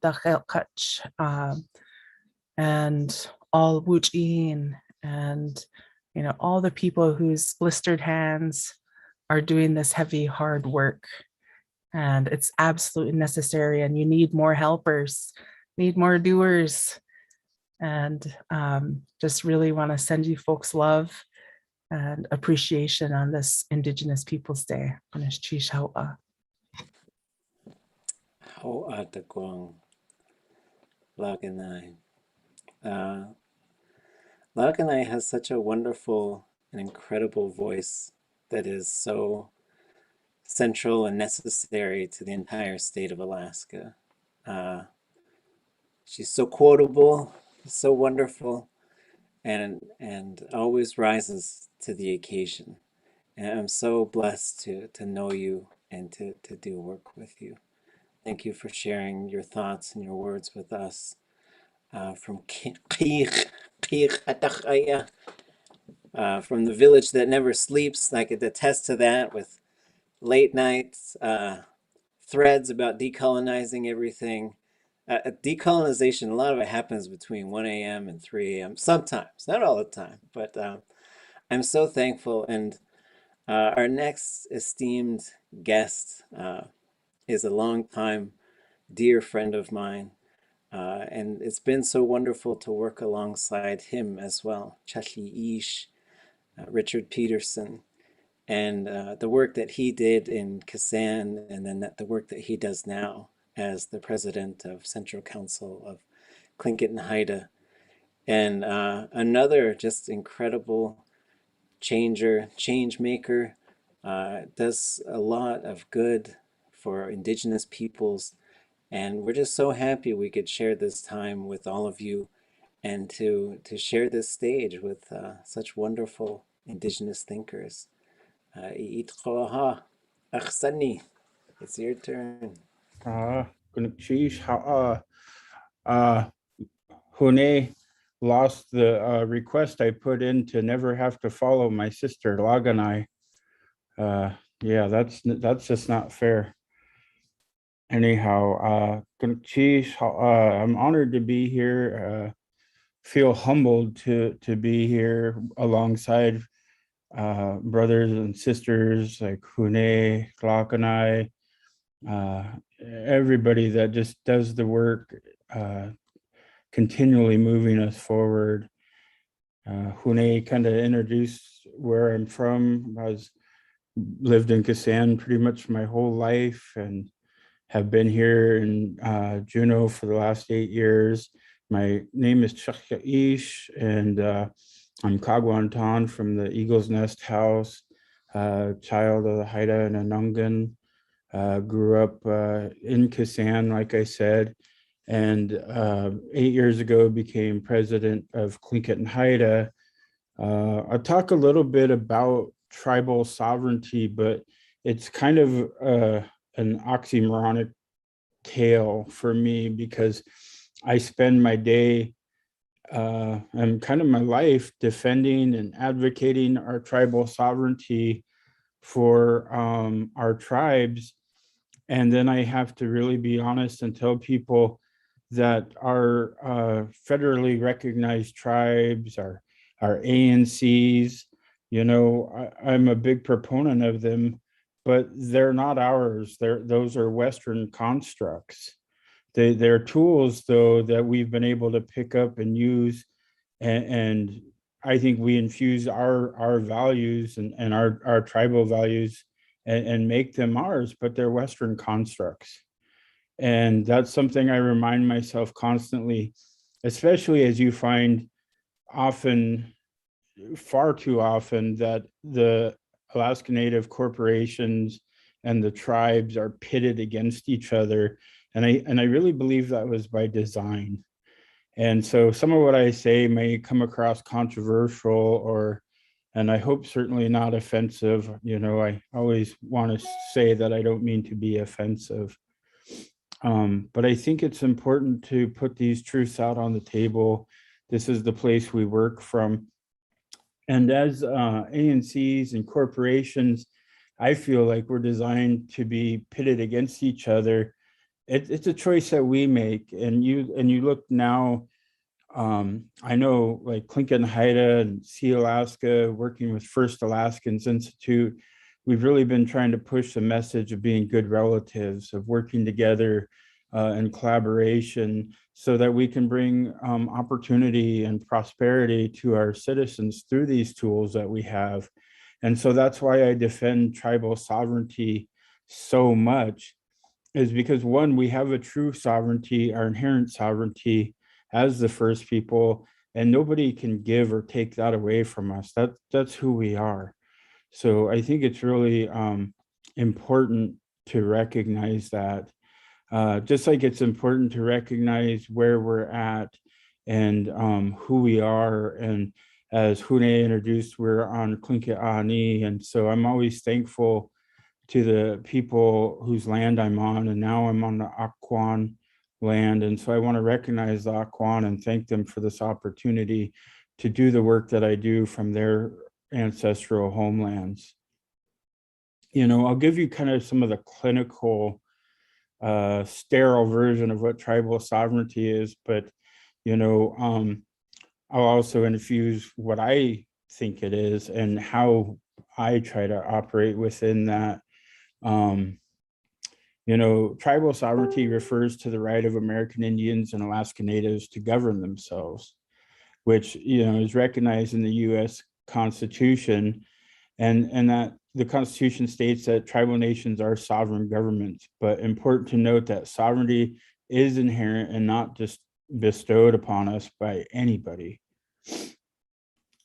Tukax, and all Wuch'in, and all the people whose blistered hands are doing this heavy, hard work. And it's absolutely necessary, and you need more helpers, need more doers. And just really want to send you folks love and appreciation on this Indigenous Peoples Day. Ho'a takwang Laganai. Laganai has such a wonderful and incredible voice that is so central and necessary to the entire state of Alaska. She's so quotable, so wonderful, and always rises to the occasion. And I'm so blessed to know you and to do work with you. Thank you for sharing your thoughts and your words with us. From from the village that never sleeps. I could attest to that with late nights, threads about decolonizing everything. Decolonization, a lot of it happens between 1 a.m. and 3 a.m. sometimes, not all the time, but I'm so thankful. And our next esteemed guest is a longtime dear friend of mine. And it's been so wonderful to work alongside him as well, Chashi Ish, Richard Peterson, and the work that he did in Kasan, and then the work that he does now as the president of Central Council of Tlingit and Haida. And another just incredible change maker, does a lot of good for Indigenous peoples. And we're just so happy we could share this time with all of you and to share this stage with such wonderful Indigenous thinkers. It's your turn. Héende lost the request I put in to never have to follow my sister Laganai. Yeah, that's just not fair. Anyhow, I'm honored to be here. Feel humbled to be here alongside brothers and sisters like Héende, Laganai, everybody that just does the work, continually moving us forward. Héende kind of introduced where I'm from. Lived in Kasan pretty much my whole life and have been here in Juneau for the last 8 years. My name is Tukax, and I'm Kagwantan from the Eagle's Nest House, child of the Héende and Untangles. Grew up in Kisan, like I said, and 8 years ago became president of Tlingit and Héende. I'll talk a little bit about tribal sovereignty, but it's kind of an oxymoronic tale for me, because I spend my day and kind of my life defending and advocating our tribal sovereignty for our tribes. And then I have to really be honest and tell people that our federally recognized tribes, our ANCs, you know, I'm a big proponent of them, but they're not ours. Those are Western constructs. They're tools, though, that we've been able to pick up and use, and I think we infuse our values and our tribal values and make them ours, but they're Western constructs. And that's something I remind myself constantly, especially as you find often, far too often, that the Alaska Native corporations and the tribes are pitted against each other. And I really believe that was by design. And so some of what I say may come across controversial, and I hope certainly not offensive. You know, I always want to say that I don't mean to be offensive. But I think it's important to put these truths out on the table. This is the place we work from. And as ANCs and corporations, I feel like we're designed to be pitted against each other. It's a choice that we make. And you look now, I know like Tlingit and Héende and See Alaska, working with First Alaskans Institute, we've really been trying to push the message of being good relatives, of working together in collaboration, so that we can bring opportunity and prosperity to our citizens through these tools that we have. And so that's why I defend tribal sovereignty so much, is because one, we have a true sovereignty, our inherent sovereignty as the first people, and nobody can give or take that away from us. That's who we are. So I think it's really important to recognize that, just like it's important to recognize where we're at and who we are. And as Héende introduced, we're on Tlingit Ani, and so I'm always thankful to the people whose land I'm on, and now I'm on the Akwán land. And so I want to recognize the Akwán and thank them for this opportunity to do the work that I do from their ancestral homelands. You know, I'll give you kind of some of the clinical, sterile version of what tribal sovereignty is, but, you know, I'll also infuse what I think it is and how I try to operate within that. You know, tribal sovereignty refers to the right of American Indians and Alaska Natives to govern themselves, which, you know, is recognized in the U.S. Constitution, and that the Constitution states that tribal nations are sovereign governments. But important to note that sovereignty is inherent and not just bestowed upon us by anybody.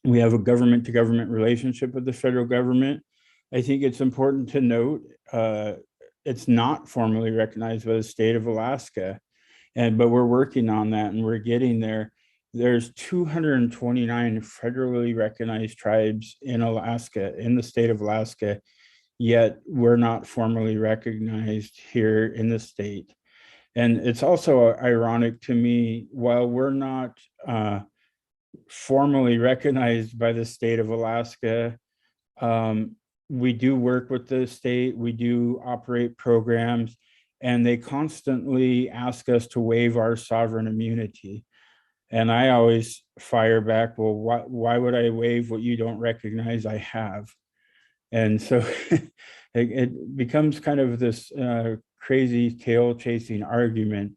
We have a government to government relationship with the federal government. I think it's important to note it's not formally recognized by the state of Alaska, but we're working on that and we're getting there. There's 229 federally recognized tribes in Alaska, in the state of Alaska, yet we're not formally recognized here in the state. And it's also ironic to me, while we're not formally recognized by the state of Alaska, we do work with the state, we do operate programs, and they constantly ask us to waive our sovereign immunity. And I always fire back, well, why would I waive what you don't recognize I have? And so it becomes kind of this crazy tail chasing argument,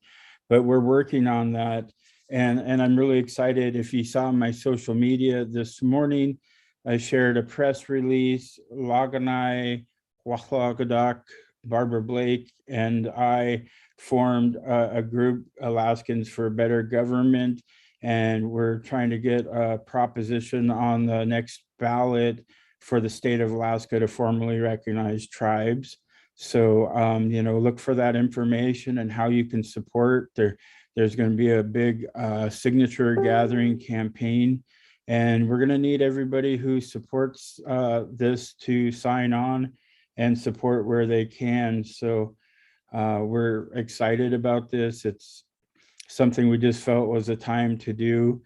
but we're working on that. And I'm really excited. If you saw my social media this morning, I shared a press release, Laganai, Wahlagadak, Barbara Blake and I formed a group, Alaskans for Better Government, and we're trying to get a proposition on the next ballot for the state of Alaska to formally recognize tribes. So, look for that information and how you can support. There's going to be a big signature gathering campaign, and we're going to need everybody who supports this to sign on and support where they can. So we're excited about this. It's something we just felt was a time to do.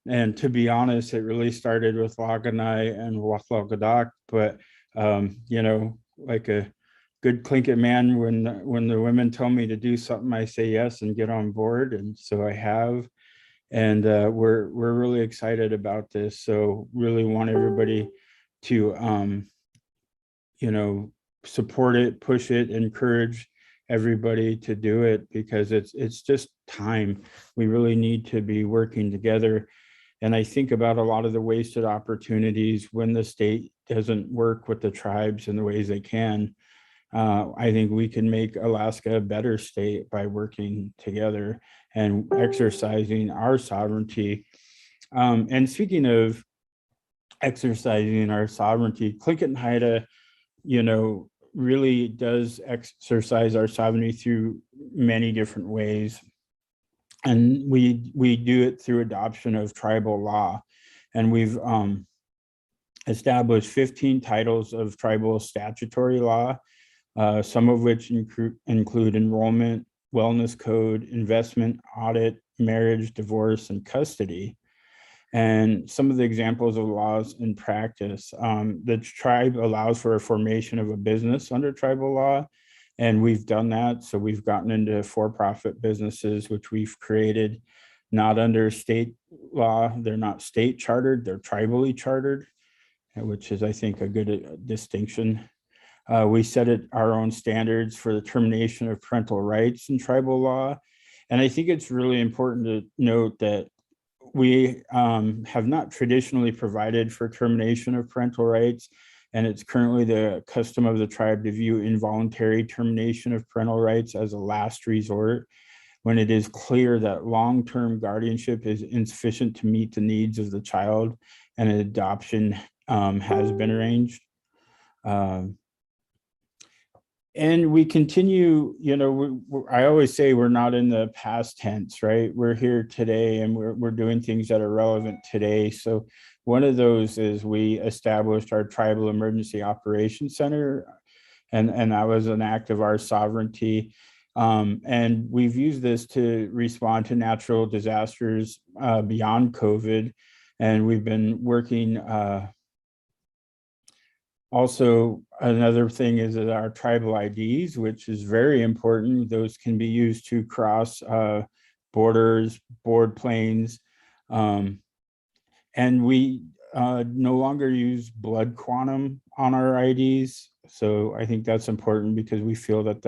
And to be honest, it really started with Laganai and Watlagadak, but like a good Tlingit man, when the women tell me to do something, I say yes and get on board. And so I have, and we're really excited about this. So really want everybody to, support it, push it, encourage everybody to do it, because it's just time. We really need to be working together. And I think about a lot of the wasted opportunities when the state doesn't work with the tribes in the ways they can. I think we can make Alaska a better state by working together and exercising our sovereignty. And speaking of exercising our sovereignty, Tlingit and Haida, really does exercise our sovereignty through many different ways. And we do it through adoption of tribal law. And we've established 15 titles of tribal statutory law, some of which include enrollment, wellness code, investment, audit, marriage, divorce, and custody. And some of the examples of laws in practice, the tribe allows for a formation of a business under tribal law, and we've done that. So we've gotten into for-profit businesses, which we've created not under state law. They're not state chartered, they're tribally chartered, which is, I think, a good distinction. We set our own standards for the termination of parental rights in tribal law. And I think it's really important to note that we have not traditionally provided for termination of parental rights, and it's currently the custom of the tribe to view involuntary termination of parental rights as a last resort when it is clear that long-term guardianship is insufficient to meet the needs of the child and an adoption has been arranged. And we continue, I always say we're not in the past tense, right? We're here today, and we're doing things that are relevant today. So one of those is we established our Tribal Emergency Operations Center, and that was an act of our sovereignty. And we've used this to respond to natural disasters beyond COVID. And we've been working also, another thing is that our tribal IDs, which is very important. Those can be used to cross borders, board planes. And we no longer use blood quantum on our IDs. So I think that's important because we feel that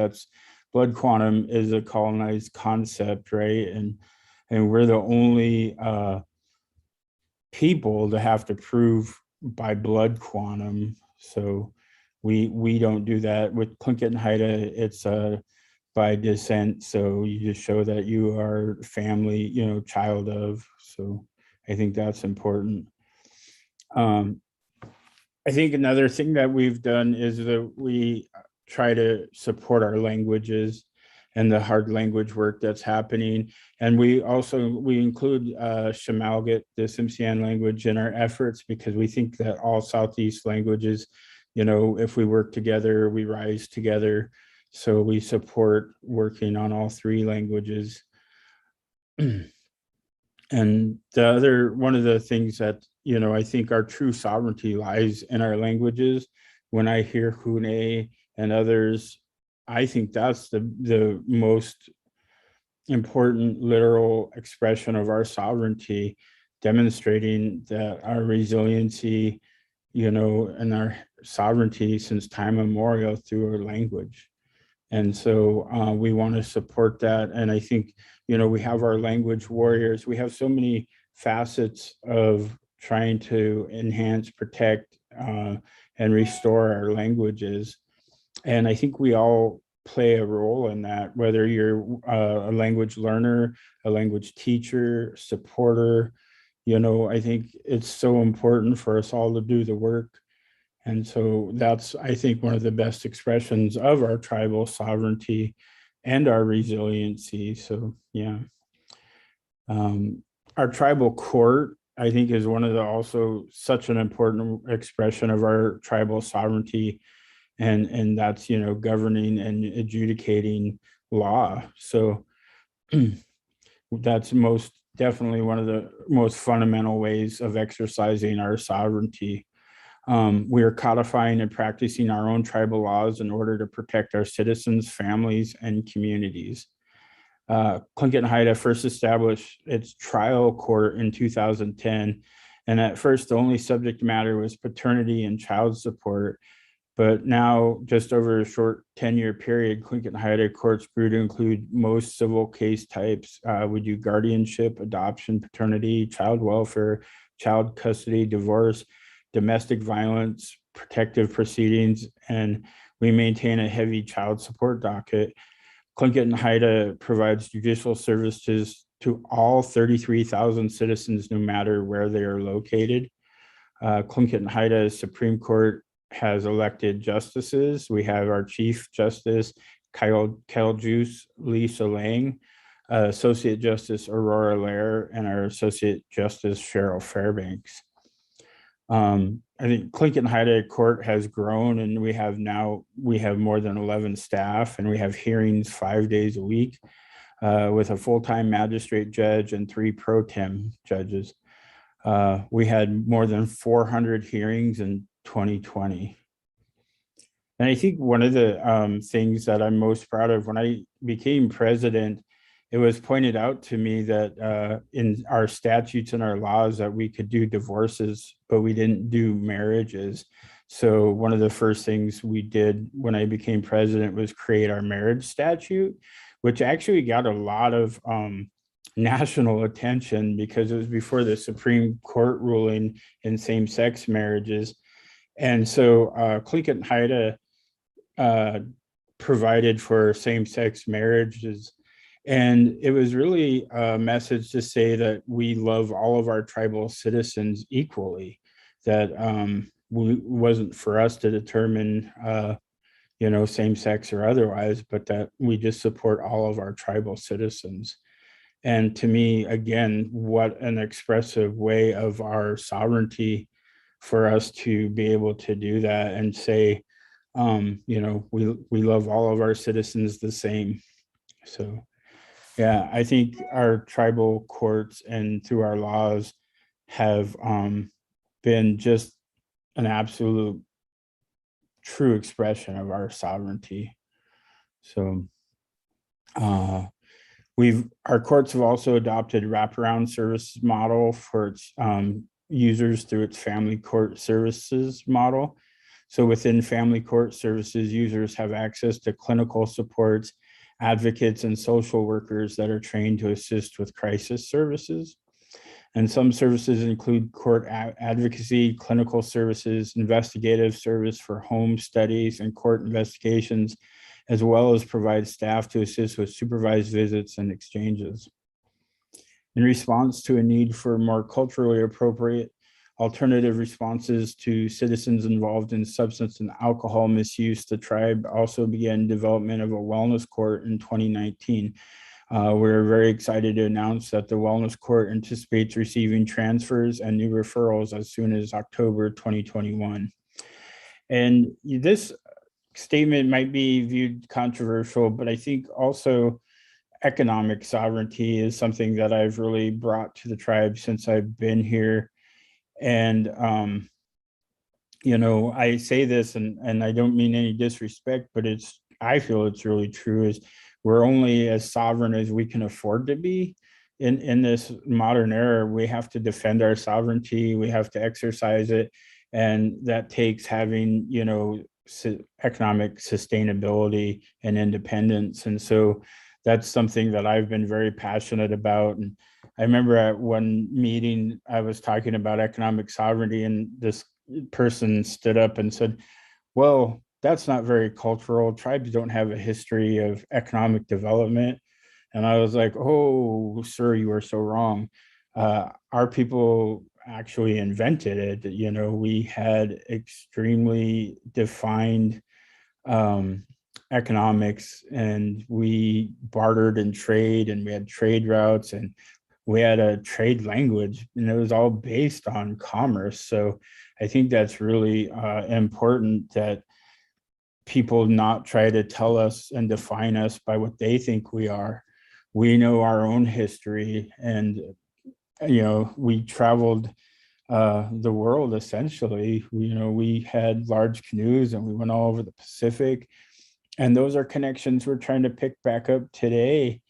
blood quantum is a colonized concept, right? And we're the only people to have to prove by blood quantum. So we don't do that. With Tlingit and Haida, it's by descent. So you just show that you are family, child of. So I think that's important. I think another thing that we've done is that we try to support our languages and the hard language work that's happening. And we include Shamalgit, the Tsimshian language, in our efforts, because we think that all Southeast languages, if we work together, we rise together. So we support working on all three languages. And one of the things that, I think our true sovereignty lies in our languages. When I hear Héende and others, I think that's the most important literal expression of our sovereignty, demonstrating that our resiliency, and our sovereignty since time immemorial through our language. And so we want to support that. And I think, we have our language warriors. We have so many facets of trying to enhance, protect, and restore our languages. And I think we all play a role in that, whether you're a language learner, a language teacher, supporter. I think it's so important for us all to do the work. And so that's, I think, one of the best expressions of our tribal sovereignty and our resiliency. So, yeah. Our tribal court, I think, is one of the also such an important expression of our tribal sovereignty. And that's, governing and adjudicating law. So that's most definitely one of the most fundamental ways of exercising our sovereignty. We are codifying and practicing our own tribal laws in order to protect our citizens, families, and communities. Tlingit and Haida first established its trial court in 2010. And at first, the only subject matter was paternity and child support. But now, just over a short 10-year period, Tlingit and Haida courts grew to include most civil case types. We do guardianship, adoption, paternity, child welfare, child custody, divorce, domestic violence, protective proceedings, and we maintain a heavy child support docket. Tlingit and Haida provides judicial services to all 33,000 citizens, no matter where they are located. Tlingit and Haida Supreme Court has elected justices. We have our Chief Justice, Kyle Juice Lisa Lang, Associate Justice Aurora Lair, and our Associate Justice Cheryl Fairbanks. I think Tlingit and Haida Court has grown, and we have more than 11 staff, and we have hearings 5 days a week with a full-time magistrate judge and 3 pro tem judges. We had more than 400 hearings in 2020. And I think one of the things that I'm most proud of, when I became president, it was pointed out to me that in our statutes and our laws that we could do divorces, but we didn't do marriages. So one of the first things we did when I became president was create our marriage statute, which actually got a lot of national attention because it was before the Supreme Court ruling in same-sex marriages. And so Tlingit and Haida provided for same-sex marriages. And it was really a message to say that we love all of our tribal citizens equally, that wasn't for us to determine, same-sex or otherwise, but that we just support all of our tribal citizens. And to me, again, what an expressive way of our sovereignty for us to be able to do that and say, we love all of our citizens the same. So, yeah, I think our tribal courts and through our laws have been just an absolute true expression of our sovereignty. So, our courts have also adopted wraparound service model for its users through its family court services model. So within family court services, users have access to clinical supports, advocates, and social workers that are trained to assist with crisis services. And some services include court advocacy, clinical services, investigative service for home studies and court investigations, as well as provide staff to assist with supervised visits and exchanges. In response to a need for more culturally appropriate alternative responses to citizens involved in substance and alcohol misuse, the tribe also began development of a wellness court in 2019. We're very excited to announce that the wellness court anticipates receiving transfers and new referrals as soon as October 2021. And this statement might be viewed controversial, but I think also economic sovereignty is something that I've really brought to the tribe since I've been here. And, I say this and I don't mean any disrespect, but I feel it's really true, is we're only as sovereign as we can afford to be in this modern era. We have to defend our sovereignty. We have to exercise it. And that takes having, economic sustainability and independence. And so that's something that I've been very passionate about. And I remember at one meeting, I was talking about economic sovereignty, and this person stood up and said, well, that's not very cultural. Tribes don't have a history of economic development. And I was like, oh, sir, you are so wrong. Our people actually invented it. You know, we had extremely defined economics, and we bartered and trade, and we had trade routes, and we had a trade language, and it was all based on commerce. So I think that's really important, that people not try to tell us and define us by what they think we are. We know our own history, and you know, we traveled the world essentially. We had large canoes and we went all over the Pacific, and those are connections we're trying to pick back up today.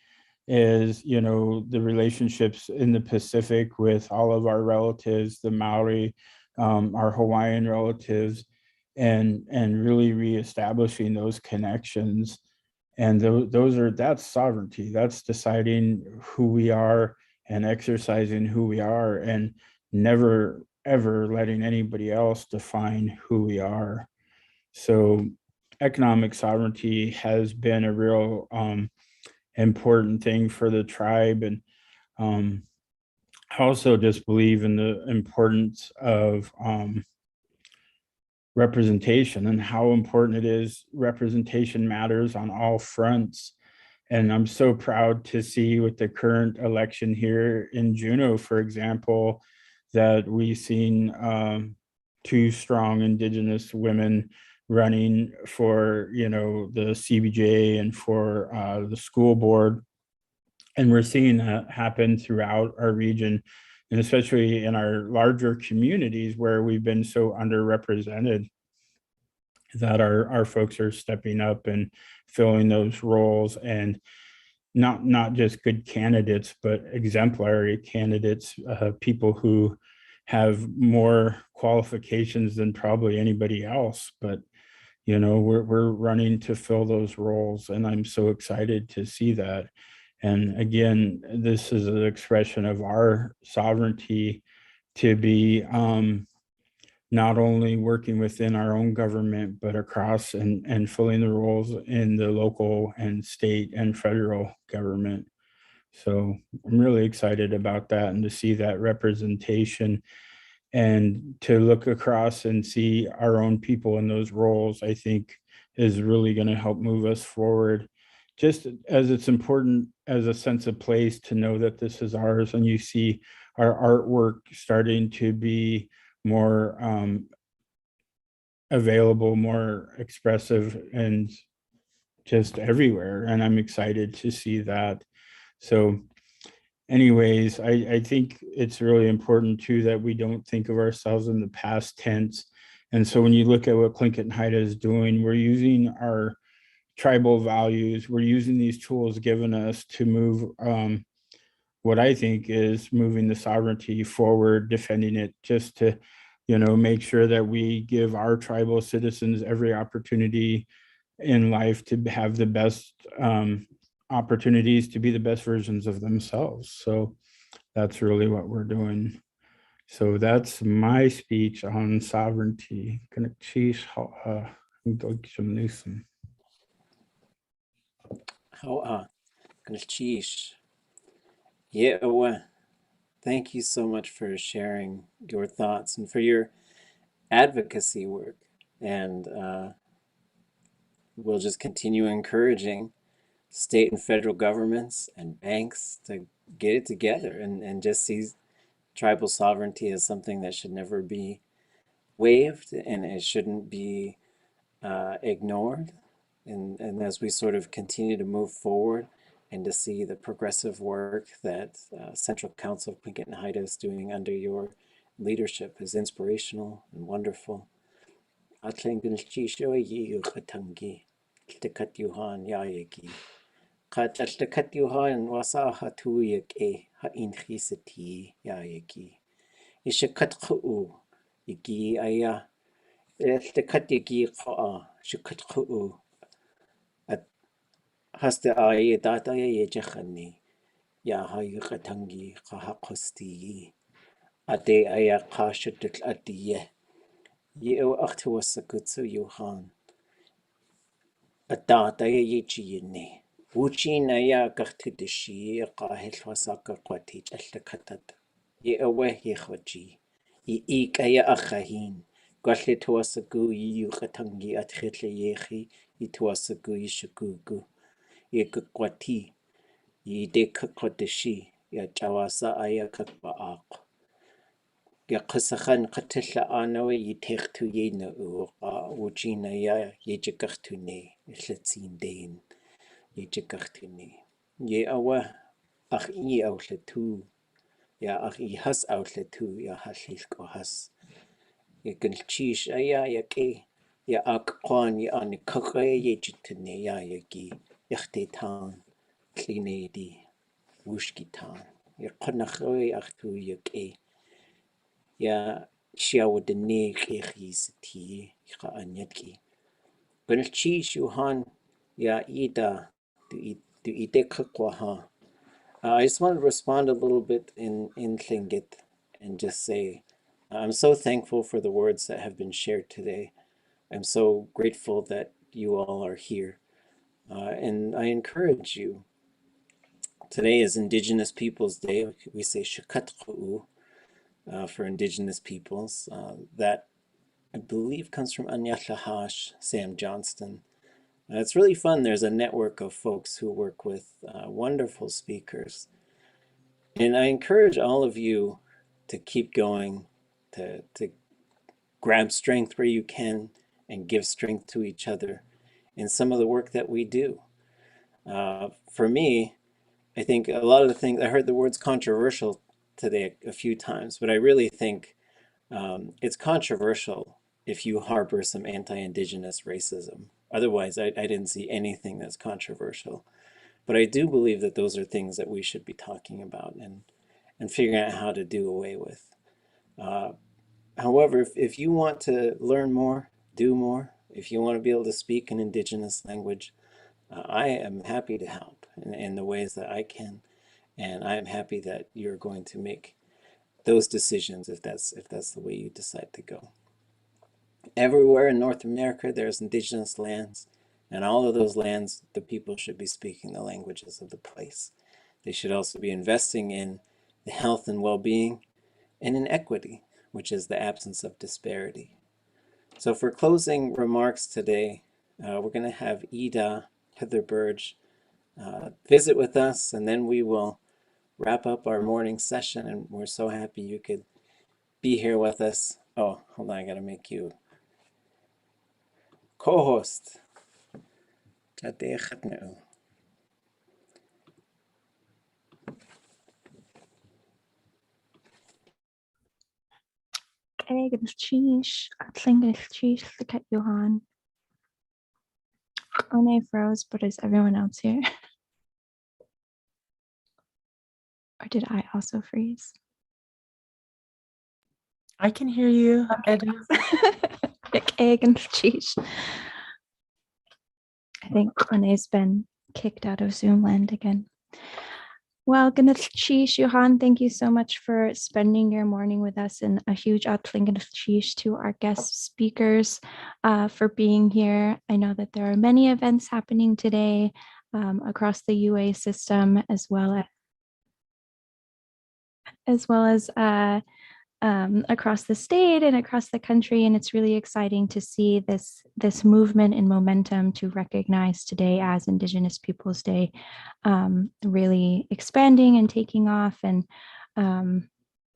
Is, you know, the relationships in the Pacific with all of our relatives, the Maori, our Hawaiian relatives, and really reestablishing those connections. And that's sovereignty. That's deciding who we are and exercising who we are, and never ever letting anybody else define who we are. So economic sovereignty has been a real important thing for the tribe. And I also just believe in the importance of representation, and how important it is. Representation matters on all fronts. And I'm so proud to see with the current election here in Juneau, for example, that we've seen 2 strong Indigenous women running for, you know, the CBJ and for the school board. And we're seeing that happen throughout our region, and especially in our larger communities where we've been so underrepresented, that our folks are stepping up and filling those roles, and not just good candidates, but exemplary candidates, people who have more qualifications than probably anybody else. But you know, we're running to fill those roles, and I'm so excited to see that. And again, this is an expression of our sovereignty to be not only working within our own government, but across and filling the roles in the local and state and federal government. So I'm really excited about that, and to see that representation, and to look across and see our own people in those roles, I think is really going to help move us forward. Just as it's important as a sense of place to know that this is ours, and you see our artwork starting to be more available, more expressive, and just everywhere. And I'm excited to see that. So anyways, I think it's really important too that we don't think of ourselves in the past tense. And so when you look at what Tlingit and Haida is doing, we're using our tribal values, we're using these tools given us to move what I think is moving the sovereignty forward, defending it, just to, you know, make sure that we give our tribal citizens every opportunity in life to have the best opportunities to be the best versions of themselves. So that's really what we're doing. So that's my speech on sovereignty. How Galchish. Yeah, well, thank you so much for sharing your thoughts and for your advocacy work. And we'll just continue encouraging state and federal governments and banks to get it together, and just see tribal sovereignty as something that should never be waived, and it shouldn't be ignored. And as we sort of continue to move forward, and to see the progressive work that Central Council of Tlingit and Haida is doing under your leadership is inspirational and wonderful. Yuhan wasa hatuyek ha inchisati yayaki. Ishakat yaki aya. Tltakat yaki shakat at haste ay data yejachani. Ya hayukatangi kahakosti. Ade aya kashatil adiye. Ye aktuasakutsu Yuhan. Atata yechiyini. Wuchi na ya gartudishi qahilwasaka qatich allakatat. Ye awe ye khwaji. Ye ikaya akhahin. Gwallituasagu yukatangi atchitle yehi. Ituasagu yishagugu. Ye kukwati. Ye de kukwadishi. Ya jawasa aya kakbaaq. Ya qasakhan qatilla anawe ye tertu ye na wujina ya ye jakartune. Islatsindeen. Ye jakartune. Ye awa ach I outlatu. Ya ach I has outlatu. Ya halilko has. Ye gulchish aya ya ke. Ya akqan ya anikakre ye jitune ya ki. Yachtetan. Kline di. Wushkitan. Ye qanakre achtu ya ke. Ya shiawadane khisiti. Ya anyatki. Gulchish yuhan. Ya ida. Du ide kakwaha. I just want to respond a little bit in Tlingit and just say, I'm so thankful for the words that have been shared today. I'm so grateful that you all are here. And I encourage you. Today is Indigenous Peoples Day. We say Shakatqa'u for Indigenous peoples. That, I believe, comes from Anyahlahash, Sam Johnston. It's really fun. There's a network of folks who work with wonderful speakers. And I encourage all of you to keep going, to grab strength where you can and give strength to each other in some of the work that we do. For me, I think a lot of the things, I heard the words controversial today a few times, but I really think it's controversial if you harbor some anti-Indigenous racism. Otherwise, I didn't see anything that's controversial. But I do believe that those are things that we should be talking about and figuring out how to do away with. However, if you want to learn more, do more, if you want to be able to speak an Indigenous language, I am happy to help in the ways that I can. And I am happy that you're going to make those decisions if that's the way you decide to go. Everywhere in North America, there's Indigenous lands. And all of those lands, the people should be speaking the languages of the place. They should also be investing in the health and well-being and in equity, which is the absence of disparity. So for closing remarks today, we're going to have Ida Heather Burge visit with us, and then we will wrap up our morning session, and we're so happy you could be here with us. Oh, hold on, I got to make you co-host. Egg and cheese, Atling cheese, look at Johan. One froze, but is everyone else here? Or did I also freeze? I can hear you, Edna. Egg and cheese. I think Renee's been kicked out of Zoom land again. Well, Ganachis, Johan, thank you so much for spending your morning with us, and a huge Ganachis to our guest speakers for being here. I know that there are many events happening today across the UA system, as well as across the state and across the country, and it's really exciting to see this movement and momentum to recognize today as Indigenous Peoples Day really expanding and taking off. And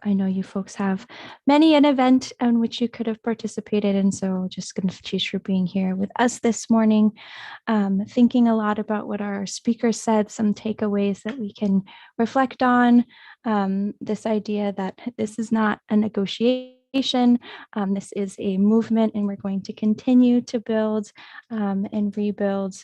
I know you folks have many an event on which you could have participated in, so just going to choose for being here with us this morning, thinking a lot about what our speaker said, some takeaways that we can reflect on. This idea that this is not a negotiation, this is a movement, and we're going to continue to build and rebuild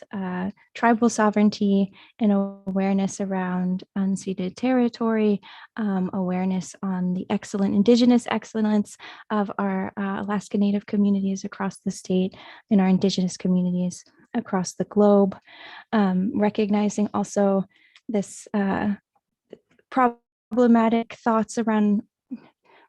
tribal sovereignty and awareness around unceded territory, awareness on the excellent Indigenous excellence of our Alaska Native communities across the state and our Indigenous communities across the globe, recognizing also this problematic thoughts around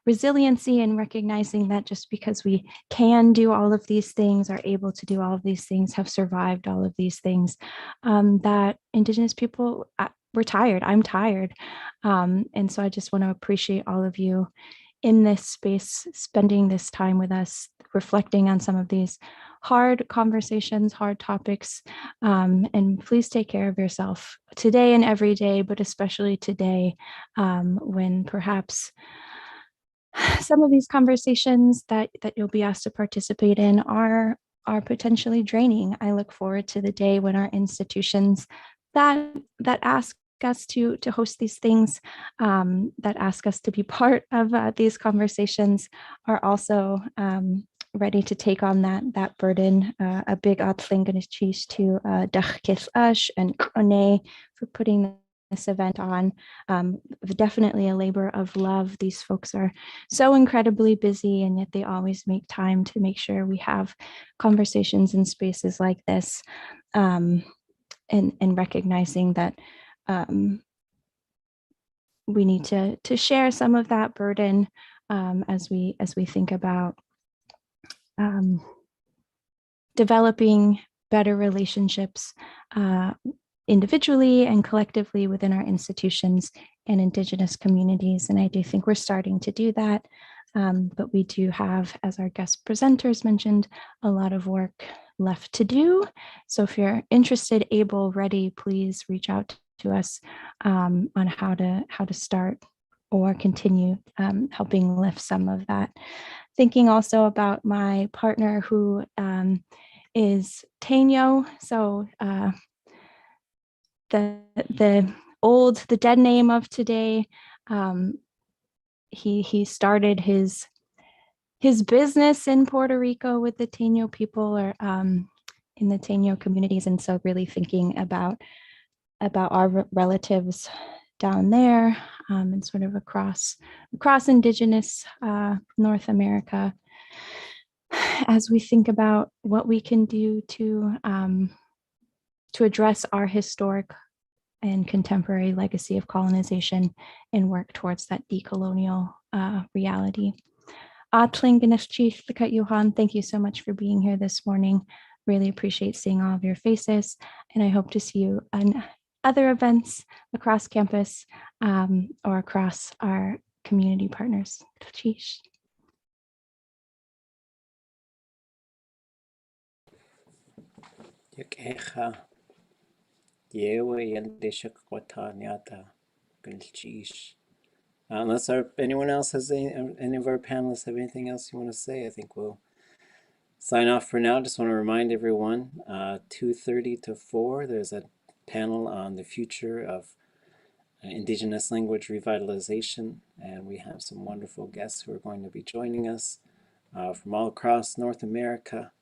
resiliency and recognizing that just because we can do all of these things, are able to do all of these things, have survived all of these things, that Indigenous people, we're tired. I'm tired. And so I just want to appreciate all of you in this space, spending this time with us, reflecting on some of these hard conversations, hard topics. And please take care of yourself today and every day, but especially today, when perhaps some of these conversations that you'll be asked to participate in are potentially draining. I look forward to the day when our institutions that ask us to host these things, that ask us to be part of these conversations, are also ready to take on that burden. A big atlinganachis to Tukax and Héende for putting this event on. Definitely a labor of love. These folks are so incredibly busy, and yet they always make time to make sure we have conversations in spaces like this, and recognizing that we need to share some of that burden as we think about developing better relationships individually and collectively within our institutions and Indigenous communities. And I do think we're starting to do that. But we do have, as our guest presenters mentioned, a lot of work left to do. So if you're interested, able, ready, please reach out to us on how to start or continue helping lift some of that. Thinking also about my partner who is Taino. So the dead name of today. He started his business in Puerto Rico with the Taino people, or in the Taino communities, and so really thinking about our relatives down there, and sort of across Indigenous North America, as we think about what we can do to address our historic and contemporary legacy of colonization and work towards that decolonial reality. Johan, thank you so much for being here this morning. Really appreciate seeing all of your faces, and I hope to see you on other events across campus or across our community partners. Unless anyone else has any of our panelists have anything else you want to say, I think we'll sign off for now. Just want to remind everyone, 2:30 to 4, there's a panel on the future of Indigenous language revitalization, and we have some wonderful guests who are going to be joining us from all across North America,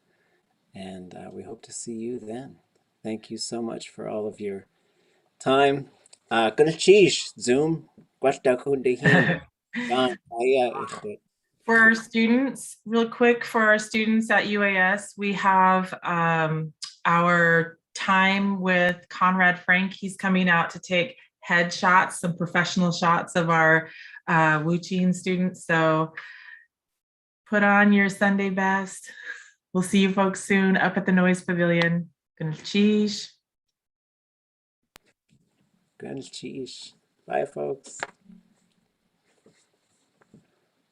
and we hope to see you then. Thank you so much for all of your time. Zoom. For our students, real quick, for our students at UAS, we have our time with Conrad Frank. He's coming out to take headshots, some professional shots of our Wuching students. So put on your Sunday best. We'll see you folks soon up at the Noise Pavilion. Bye, folks.